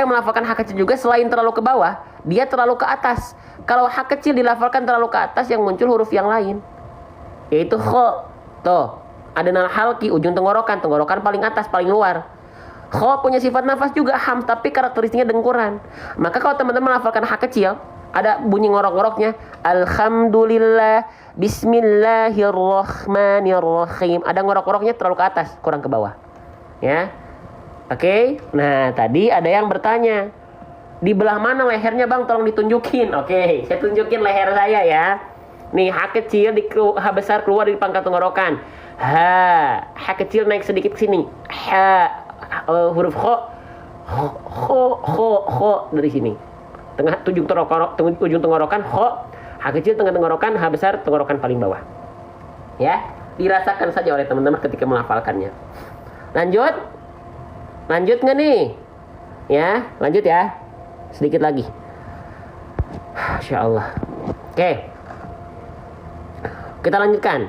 melafalkan H kecil juga selain terlalu ke bawah, dia terlalu ke atas. Kalau H kecil dilafalkan terlalu ke atas, yang muncul huruf yang lain, yaitu kho. Tuh, adenal halki, ujung tenggorokan paling atas, paling luar. Kho punya sifat nafas juga ham, tapi karakteristiknya dengkuran. Maka kalau teman-teman melafalkan H kecil, ada bunyi ngorok-ngoroknya, alhamdulillah, bismillahirrahmanirrahim. Ada ngorok-ngoroknya terlalu ke atas, kurang ke bawah. Ya. Oke. Nah, tadi ada yang bertanya, di belah mana lehernya Bang? Tolong ditunjukin. Oke, saya tunjukin leher saya ya. Nih, H kecil H besar keluar dari pangkal tenggorokan. H kecil naik sedikit ke sini. Huruf kho dari sini. Tengah ujung tenggorokan kho, H kecil tengah tenggorokan, H besar tenggorokan paling bawah. Ya, dirasakan saja oleh teman-teman ketika melafalkannya. Lanjut nggak nih? Ya, lanjut ya. Sedikit lagi. Masya Allah. Oke. Kita lanjutkan.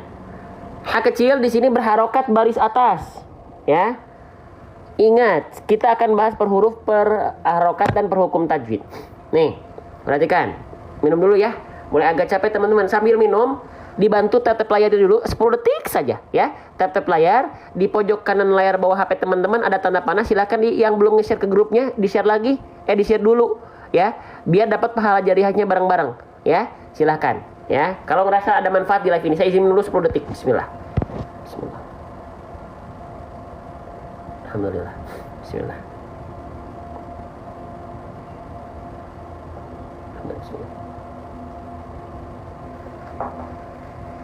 H kecil di sini berharokat baris atas. Ya. Ingat, kita akan bahas per huruf, per harokat, dan per hukum tajwid. Nih, perhatikan. Minum dulu ya. Mulai agak capek teman-teman. Sambil minum, dibantu tap-tap layar dulu 10 detik saja ya. Tap-tap layar. Di pojok kanan layar bawah HP teman-teman ada tanda panah. Silakan yang belum nge-share ke grupnya, di-share lagi. Di-share dulu ya. Biar dapat pahala jariyahnya bareng-bareng ya. Silakan ya. Kalau ngerasa ada manfaat di live ini, saya izin dulu 10 detik. Bismillah. Alhamdulillah. Bismillah.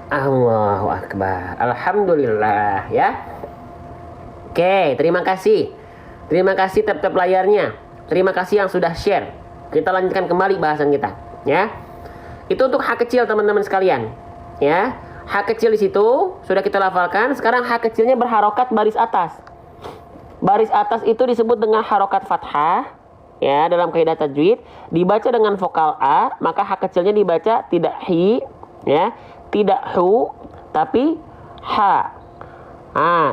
Allahu Akbar. Alhamdulillah ya. Oke, terima kasih. Terima kasih tap-tap layarnya. Terima kasih yang sudah share. Kita lanjutkan kembali bahasan kita ya. Itu untuk H kecil teman-teman sekalian ya. H kecil di situ sudah kita lafalkan. Sekarang H kecilnya berharokat baris atas. Baris atas itu disebut dengan harokat fathah ya, dalam kaidah tajwid. Dibaca dengan vokal A, maka H kecilnya dibaca tidak hi ya, tidak hu, tapi ha.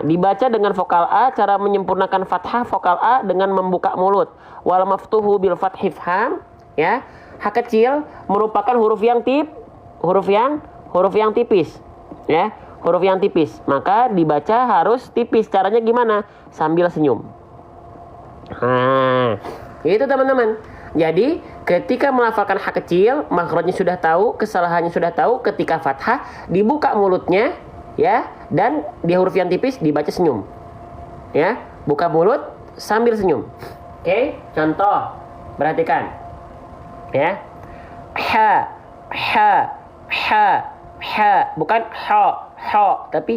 Dibaca dengan vokal A. Cara menyempurnakan fathah vokal A dengan membuka mulut. Wal maftuhu bil fathhi fham ya. H kecil merupakan huruf yang tipis ya. Huruf yang tipis, maka dibaca harus tipis. Caranya gimana? Sambil senyum. Itu teman-teman. Jadi ketika melafalkan H kecil, makhrajnya sudah tahu, kesalahannya sudah tahu. Ketika fathah, dibuka mulutnya ya, dan di huruf yang tipis dibaca senyum ya. Buka mulut sambil senyum. Oke, contoh, perhatikan ya. Ha, bukan ho, tapi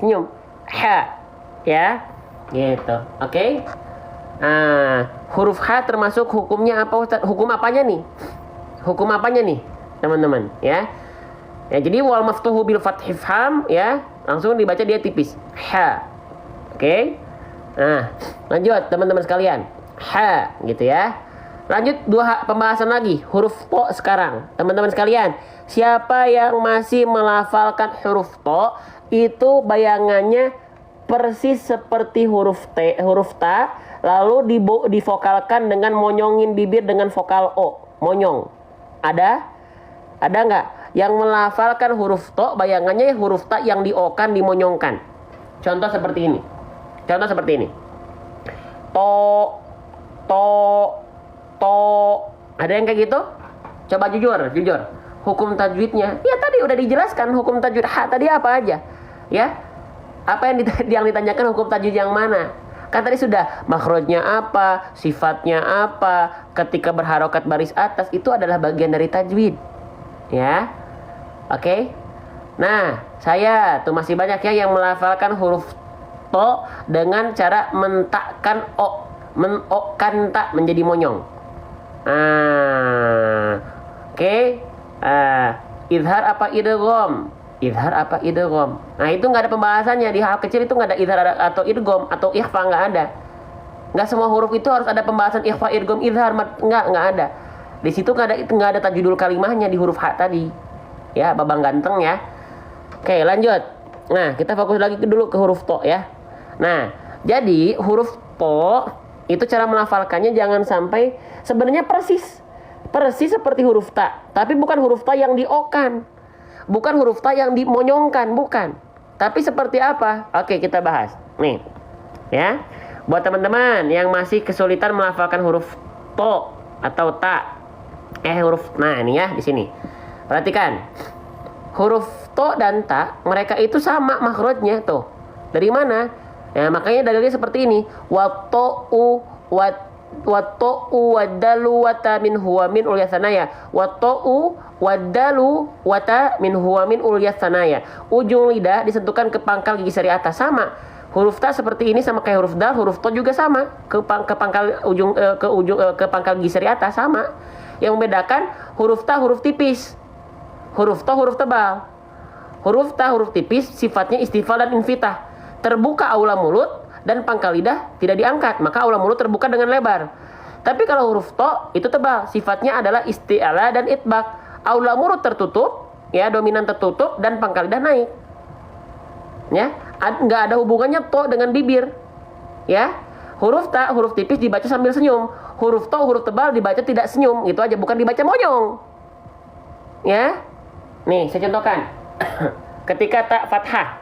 senyum. Ha ya, gitu. Oke. Huruf H termasuk hukumnya apa Ustaz? Hukum apanya nih? Teman-teman ya. Ya, jadi wal maftuhu bil fathhi fham ya, langsung dibaca dia tipis. Ha. Oke. Lanjut teman-teman sekalian. Ha, gitu ya. Lanjut pembahasan lagi, huruf to sekarang. Teman-teman sekalian, siapa yang masih melafalkan huruf to, itu bayangannya persis seperti huruf ta, lalu divokalkan dengan monyongin bibir dengan vokal o, monyong. Ada Ada nggak yang melafalkan huruf to bayangannya huruf ta yang diokan dimonyongkan? Contoh seperti ini. To, to, to. Ada yang kayak gitu? Coba jujur. Hukum tajwidnya, ya tadi udah dijelaskan hukum tajwid tadi apa aja, ya. Apa yang ditanyakan hukum tajwid yang mana? Kan tadi sudah makhrajnya apa, sifatnya apa, ketika berharokat baris atas itu adalah bagian dari tajwid, ya. Oke. Nah, saya tuh masih banyak ya yang melafalkan huruf to dengan cara mentakkan o, menokkan tak menjadi monyong. Oke. Idhar apa idgham? Nah itu nggak ada pembahasannya di hal kecil, itu nggak ada idhar atau idgham atau ikhfa, nggak ada. Nggak semua huruf itu harus ada pembahasan ikhfa, idgham, idhar, nggak ada. Di situ nggak ada tajwidul kalimahnya di huruf ha tadi. Ya, babang ganteng ya. Oke, lanjut. Nah, kita fokus lagi dulu ke huruf to ya. Nah, jadi huruf to itu cara melafalkannya jangan sampai sebenarnya persis seperti huruf ta, tapi bukan huruf ta yang diokan, bukan huruf ta yang dimonyongkan, bukan. Tapi seperti apa? Oke, kita bahas. Nih, ya. Buat teman-teman yang masih kesulitan melafalkan huruf to atau ta, nah ini ya di sini. Perhatikan, huruf to dan ta, mereka itu sama makhrajnya tuh. Dari mana? Ya, makanya dalilnya seperti ini. Wa to wadalu wata min huwa min ulyasanaya. Wa to wadalu wata min huwa min ulyasanaya. Ujung lidah disentuhkan ke pangkal gigi sari atas, sama. Huruf ta seperti ini sama kayak huruf dal, huruf to juga sama. Ke pangkal pangkal gigi sari atas sama. Yang membedakan huruf ta huruf tipis, huruf to huruf tebal. Huruf ta huruf tipis sifatnya istifal dan infitah. Terbuka aula mulut dan pangkal lidah tidak diangkat, maka aula mulut terbuka dengan lebar. Tapi kalau huruf to itu tebal, sifatnya adalah isti'ala dan itbaq. Aula mulut tertutup, ya, dominan tertutup dan pangkal lidah naik. Ya, nggak ada hubungannya to dengan bibir. Ya, huruf ta huruf tipis dibaca sambil senyum, huruf to huruf tebal dibaca tidak senyum, itu aja, bukan dibaca monyong. Ya, nih saya contohkan. Ketika ta fathah,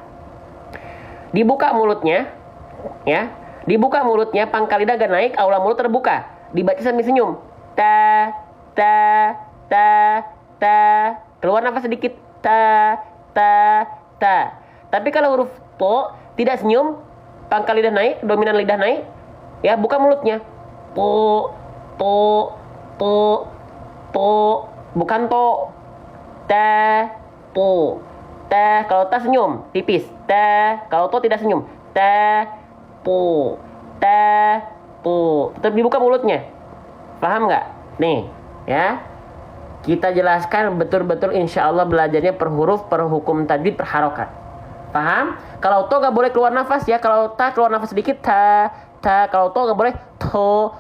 dibuka mulutnya, ya, dibuka mulutnya, pangkal lidah agak naik, aula mulut terbuka, dibaca sambil senyum. Ta, keluar nafas sedikit. Ta. Tapi kalau huruf to tidak senyum, pangkal lidah naik, dominan lidah naik, ya, buka mulutnya. To, bukan to. Ta. Kalau ta senyum tipis. Ta, kalau to tidak senyum. Ta. Tetap dibuka mulutnya. Paham nggak? Nih, ya. Kita jelaskan betul-betul insya Allah belajarnya per huruf, per hukum tajwid, per harokat. Paham? Kalau to nggak boleh keluar nafas ya. Kalau ta keluar nafas sedikit. Ta. Kalau to nggak boleh. To.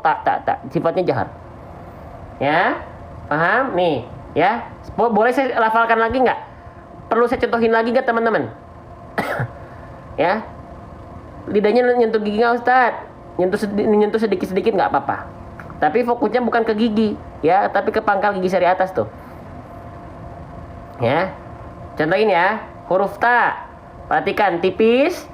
Ta. Sifatnya jahar. Ya. Paham? Nih, ya. Boleh saya lafalkan lagi nggak? Perlu saya contohin lagi nggak teman-teman? Ya. Lidahnya nyentuh gigi nggak Ustaz? Nyentuh sedikit-sedikit nggak apa-apa. Tapi fokusnya bukan ke gigi, ya, tapi ke pangkal gigi sari atas tuh. Ya. Contohin ya. Huruf ta. Perhatikan, tipis,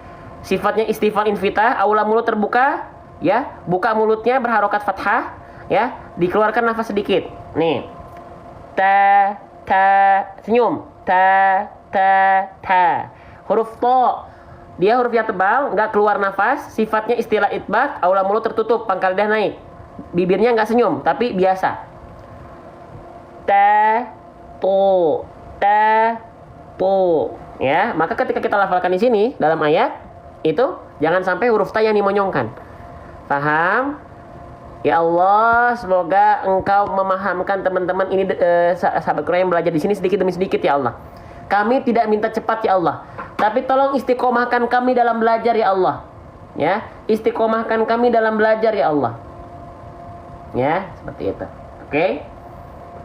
sifatnya istifal infitah, aula mulut terbuka, ya. Buka mulutnya berharokat fathah, ya. Dikeluarkan nafas sedikit. Nih. Ta, senyum. Ta. Huruf to, dia huruf yang tebal, nggak keluar nafas, sifatnya istilah itbaq, aula mulut tertutup, pangkal lidah naik, bibirnya nggak senyum, tapi biasa. Ta, ya. Maka ketika kita lafalkan di sini dalam ayat itu, jangan sampai huruf ta yang dimonyongkan. Paham? Ya Allah, semoga Engkau memahamkan teman-teman ini, sahabat Quran yang belajar di sini sedikit demi sedikit ya Allah. Kami tidak minta cepat ya Allah, tapi tolong istiqomahkan kami dalam belajar ya Allah. Ya, istiqomahkan kami dalam belajar ya Allah. Ya, seperti itu. Oke.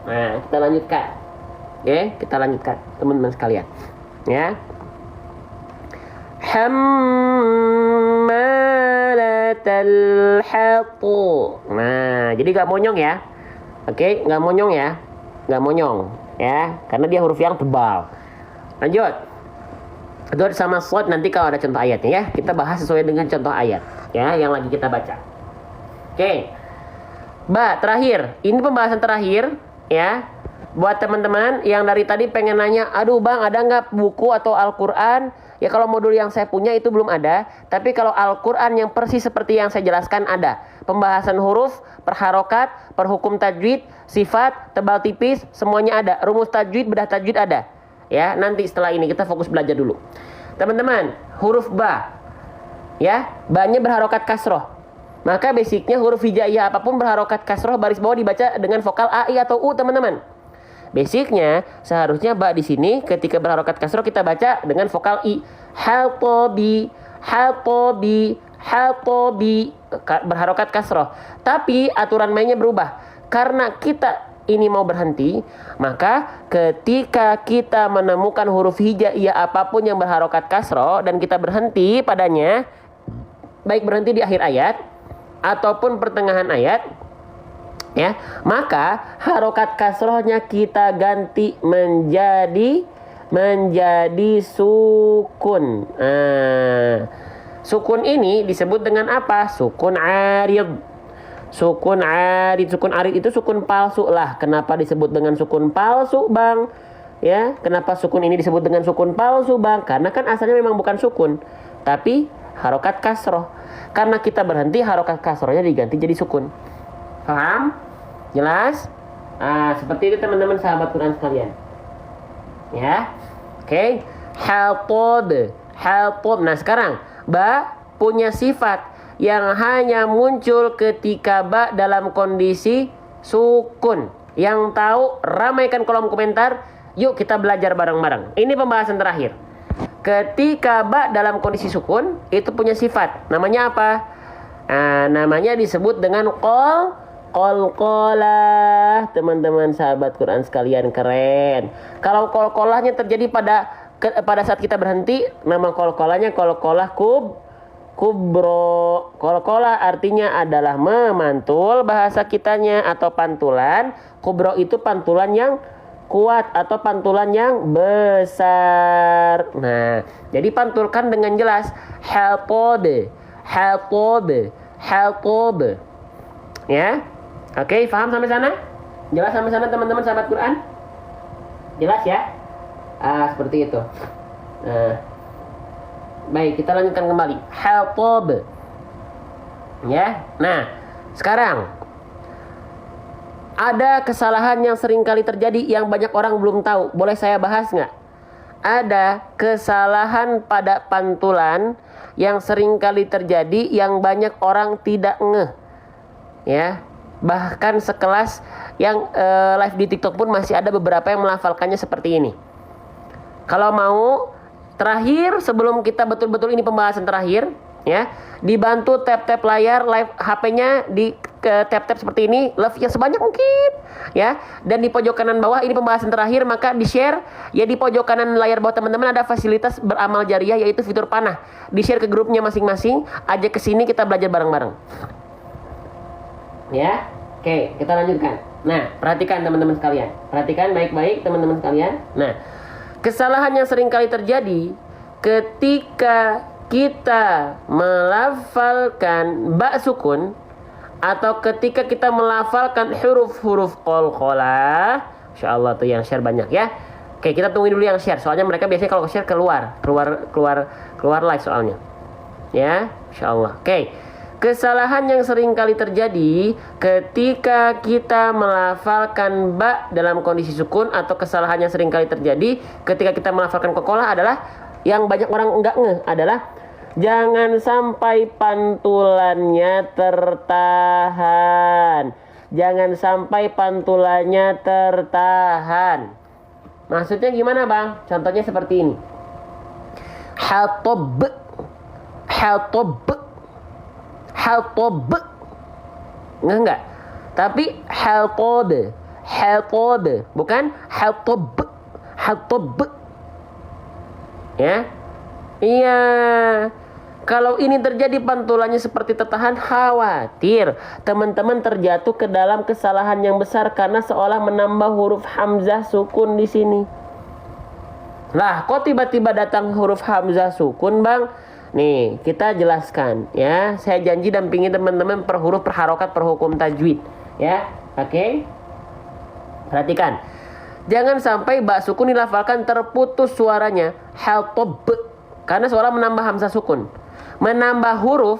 Nah, kita lanjutkan. Oke, kita lanjutkan teman-teman sekalian. Ya. Hammalatal hatu. Nah, jadi gak monyong ya. Oke, gak monyong ya. Gak monyong. Ya, karena dia huruf yang tebal. Lanjut. Dot sama shad nanti kalau ada contoh ayatnya ya. Kita bahas sesuai dengan contoh ayat ya yang lagi kita baca. Oke. Ba, terakhir. Ini pembahasan terakhir ya. Buat teman-teman yang dari tadi pengen nanya, aduh bang ada nggak buku atau Al-Quran? Ya kalau modul yang saya punya itu belum ada. Tapi kalau Al-Quran yang persis seperti yang saya jelaskan ada. Pembahasan huruf, perharokat, perhukum tajwid, sifat, tebal tipis, semuanya ada. Rumus tajwid, bedah tajwid ada. Ya, nanti setelah ini kita fokus belajar dulu. Teman-teman, huruf ba. Ya, ba-nya berharokat kasroh. Maka basicnya huruf hijaiyah apapun berharokat kasroh baris bawah dibaca dengan vokal A, I atau U, teman-teman. Basicnya seharusnya ba di sini ketika berharokat kasroh kita baca dengan vokal I. Haltobi, haltobi, haltobi berharokat kasroh. Tapi aturan mainnya berubah. Karena kita ini mau berhenti, maka ketika kita menemukan huruf hijaiyah apapun yang berharokat kasroh dan kita berhenti padanya, baik berhenti di akhir ayat ataupun pertengahan ayat, ya, maka harokat kasrohnya kita ganti menjadi sukun. Sukun ini disebut dengan apa? Sukun arid. Sukun arid itu sukun palsu lah. Kenapa disebut dengan sukun palsu, Bang? Ya, kenapa sukun ini disebut dengan sukun palsu, Bang? Karena kan asalnya memang bukan sukun, tapi harokat kasroh. Karena kita berhenti, harokat kasrohnya diganti jadi sukun. Paham? Jelas? Seperti itu teman-teman sahabat Quran sekalian. Ya. Oke. Haltob. Nah, sekarang ba punya sifat yang hanya muncul ketika ba dalam kondisi sukun. Yang tahu ramaikan kolom komentar. Yuk kita belajar bareng-bareng. Ini pembahasan terakhir. Ketika ba dalam kondisi sukun itu punya sifat. Namanya apa? Namanya disebut dengan qalqalah. Teman-teman sahabat Quran sekalian, keren. Kalau qalqalahnya terjadi pada saat kita berhenti, nama qalqalahnya qalqalah kubro. Qalqalah artinya adalah memantul bahasa kitanya atau pantulan. Kubro itu pantulan yang kuat atau pantulan yang besar. Nah, jadi pantulkan dengan jelas. Haltobe. Ya. Oke, paham sampai sana? Jelas sampai sana teman-teman sahabat Quran? Jelas ya? Seperti itu. Baik, kita lanjutkan kembali. Haltobe. Ya. Nah, sekarang ada kesalahan yang sering kali terjadi yang banyak orang belum tahu. Boleh saya bahas nggak? Ada kesalahan pada pantulan yang sering kali terjadi yang banyak orang tidak ngeh. Ya, bahkan sekelas yang live di TikTok pun masih ada beberapa yang melafalkannya seperti ini. Kalau mau terakhir sebelum kita betul-betul ini pembahasan terakhir, ya, dibantu tap-tap layar live HP-nya di tap-tap seperti ini, love-nya sebanyak mungkin, ya. Dan di pojok kanan bawah ini pembahasan terakhir, maka di-share ya. Di pojok kanan layar bawah teman-teman ada fasilitas beramal jariah yaitu fitur panah. Di-share ke grupnya masing-masing, ajak ke sini kita belajar bareng-bareng. Ya. Oke, kita lanjutkan. Nah, perhatikan teman-teman sekalian. Perhatikan baik-baik teman-teman sekalian. Nah, kesalahan yang sering kali terjadi ketika kita melafalkan ba sukun atau ketika kita melafalkan huruf-huruf qalqalah. Insyaallah tuh yang share banyak ya. Oke, kita tungguin dulu yang share. Soalnya mereka biasanya kalau share keluar live soalnya. Ya, insyaallah. Oke. Kesalahan yang sering kali terjadi ketika kita melafalkan ba dalam kondisi sukun atau kesalahan yang sering kali terjadi ketika kita melafalkan qalqalah adalah yang banyak orang enggak ngeh adalah jangan sampai pantulannya tertahan. Jangan sampai pantulannya tertahan. Maksudnya gimana, Bang? Contohnya seperti ini. Haltob. Enggak. Tapi haltob, bukan haltob. Ya. Iya. Kalau ini terjadi pantulannya seperti tertahan, khawatir teman-teman terjatuh ke dalam kesalahan yang besar karena seolah menambah huruf hamzah sukun di sini. Lah, kok tiba-tiba datang huruf hamzah sukun, Bang? Nih, kita jelaskan ya. Saya janji dampingi teman-teman per huruf, per harokat, per hukum tajwid. Ya, oke? Perhatikan. Jangan sampai ba sukun dilafalkan terputus suaranya. Haltob. Karena seolah menambah hamzah sukun. Menambah huruf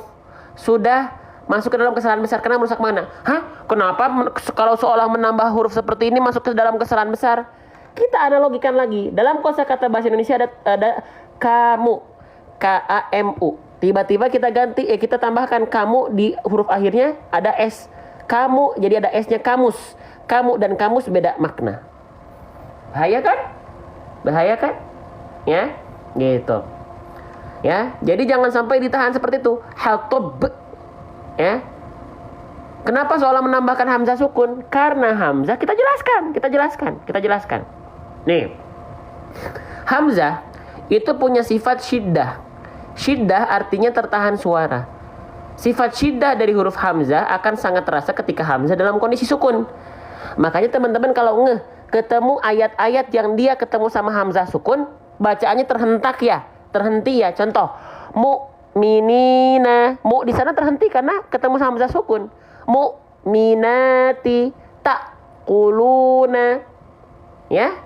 sudah masuk ke dalam kesalahan besar karena merusak makna. Hah? Kenapa kalau seolah menambah huruf seperti ini masuk ke dalam kesalahan besar? Kita analogikan lagi. Dalam kosakata bahasa Indonesia ada kamu, K-A-M-U. Tiba-tiba kita ganti, kita tambahkan kamu di huruf akhirnya ada S. Kamu, jadi ada S-nya kamus. Kamu dan kamus beda makna. Bahaya kan? Bahaya kan? Ya, gitu. Ya, jadi jangan sampai ditahan seperti itu. Haltob. Ya. Kenapa seolah menambahkan hamzah sukun? Karena hamzah kita jelaskan. Nih, hamzah itu punya sifat syiddah. Syiddah artinya tertahan suara. Sifat syiddah dari huruf hamzah akan sangat terasa ketika hamzah dalam kondisi sukun. Makanya teman-teman kalau ketemu ayat-ayat yang dia ketemu sama hamzah sukun, bacaannya terhenti ya. Contoh, mu'minina, mu di sana terhenti karena ketemu sama hamzah sukun. Mu'minati, taquluna. Ya.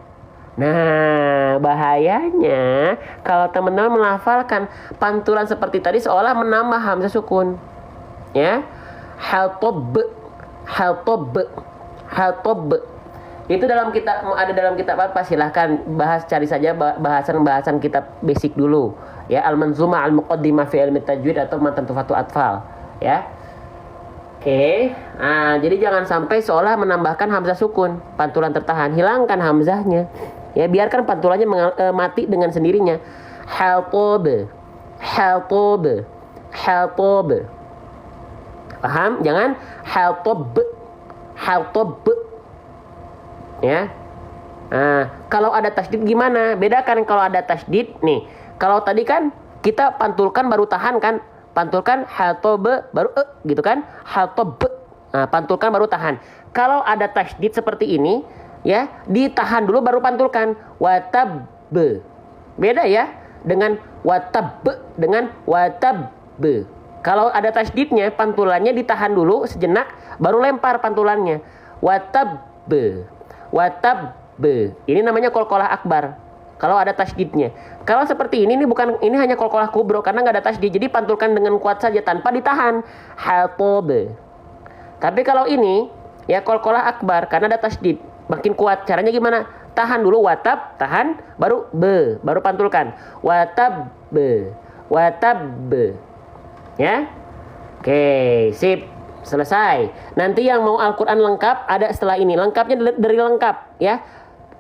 Nah, bahayanya kalau teman-teman melafalkan pantulan seperti tadi seolah menambah hamzah sukun. Ya. Haltob. Itu dalam kitab apa? Silahkan cari saja bahasan kitab basic dulu. Ya, Al-Manzumah Al-Muqaddimah fi Ilmi Tajwid atau Matan Tufatul Atfal. Ya. Oke. Nah, jadi jangan sampai seolah menambahkan hamzah sukun, pantulan tertahan, hilangkan hamzahnya. Ya, biarkan pantulannya mati dengan sendirinya. Haltob. Paham? Jangan haltob. Ya. Nah, kalau ada tasdid gimana? Bedakan kalau ada tasdid nih. Kalau tadi kan kita pantulkan baru tahan kan? Pantulkan haltob baru gitu kan? Haltob. Nah, pantulkan baru tahan. Kalau ada tasdid seperti ini, ya, ditahan dulu baru pantulkan. Watab. Beda ya dengan watab dengan watab. Kalau ada tasdidnya, pantulannya ditahan dulu sejenak baru lempar pantulannya. Watab. Ini namanya qalqalah akbar. Kalau ada tasdidnya. Kalau seperti ini hanya qalqalah kubro karena nggak ada tasdid. Jadi pantulkan dengan kuat saja tanpa ditahan. Haltob. Tapi kalau ini ya qalqalah akbar karena ada tasdid. Makin kuat. Caranya gimana? Tahan dulu watab, tahan, baru pantulkan. Watab. Ya. Oke, sip. Selesai. Nanti yang mau Al-Quran lengkap ada setelah ini. Lengkapnya dari lengkap ya.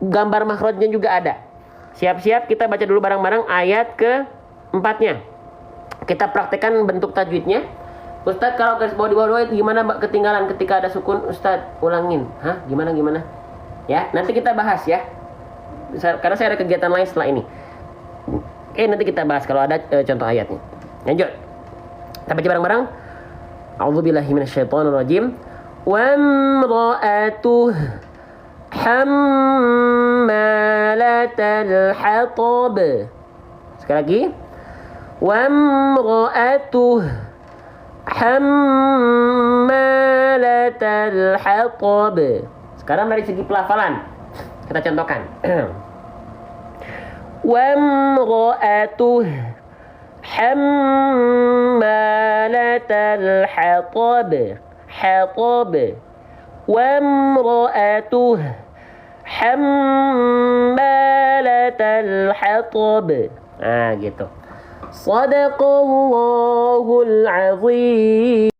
Gambar makhrajnya juga ada. Siap-siap kita baca dulu bareng-bareng ayat ke-4-nya. Kita praktekkan bentuk tajwidnya. Ustadz kalau garis bawah di bawah itu gimana ketinggalan ketika ada sukun? Ustadz ulangin. Hah? Gimana? Ya, nanti kita bahas ya. Karena saya ada kegiatan lain setelah ini. Nanti kita bahas kalau ada contoh ayatnya. Lanjut. Kita baca bareng-bareng. A'udzubillahi minasyaitonirrajim. Wa imra'atuh hammalatal hatab. Sekali lagi. Wa imra'atuh hammalatal hatab. Sekarang dari segi pelafalan kita contohkan. Wa imra'atuh hammalatal hatab. Wa imra'atuh hammalatal hatab. Nah, gitu. Shadaqallahul azim.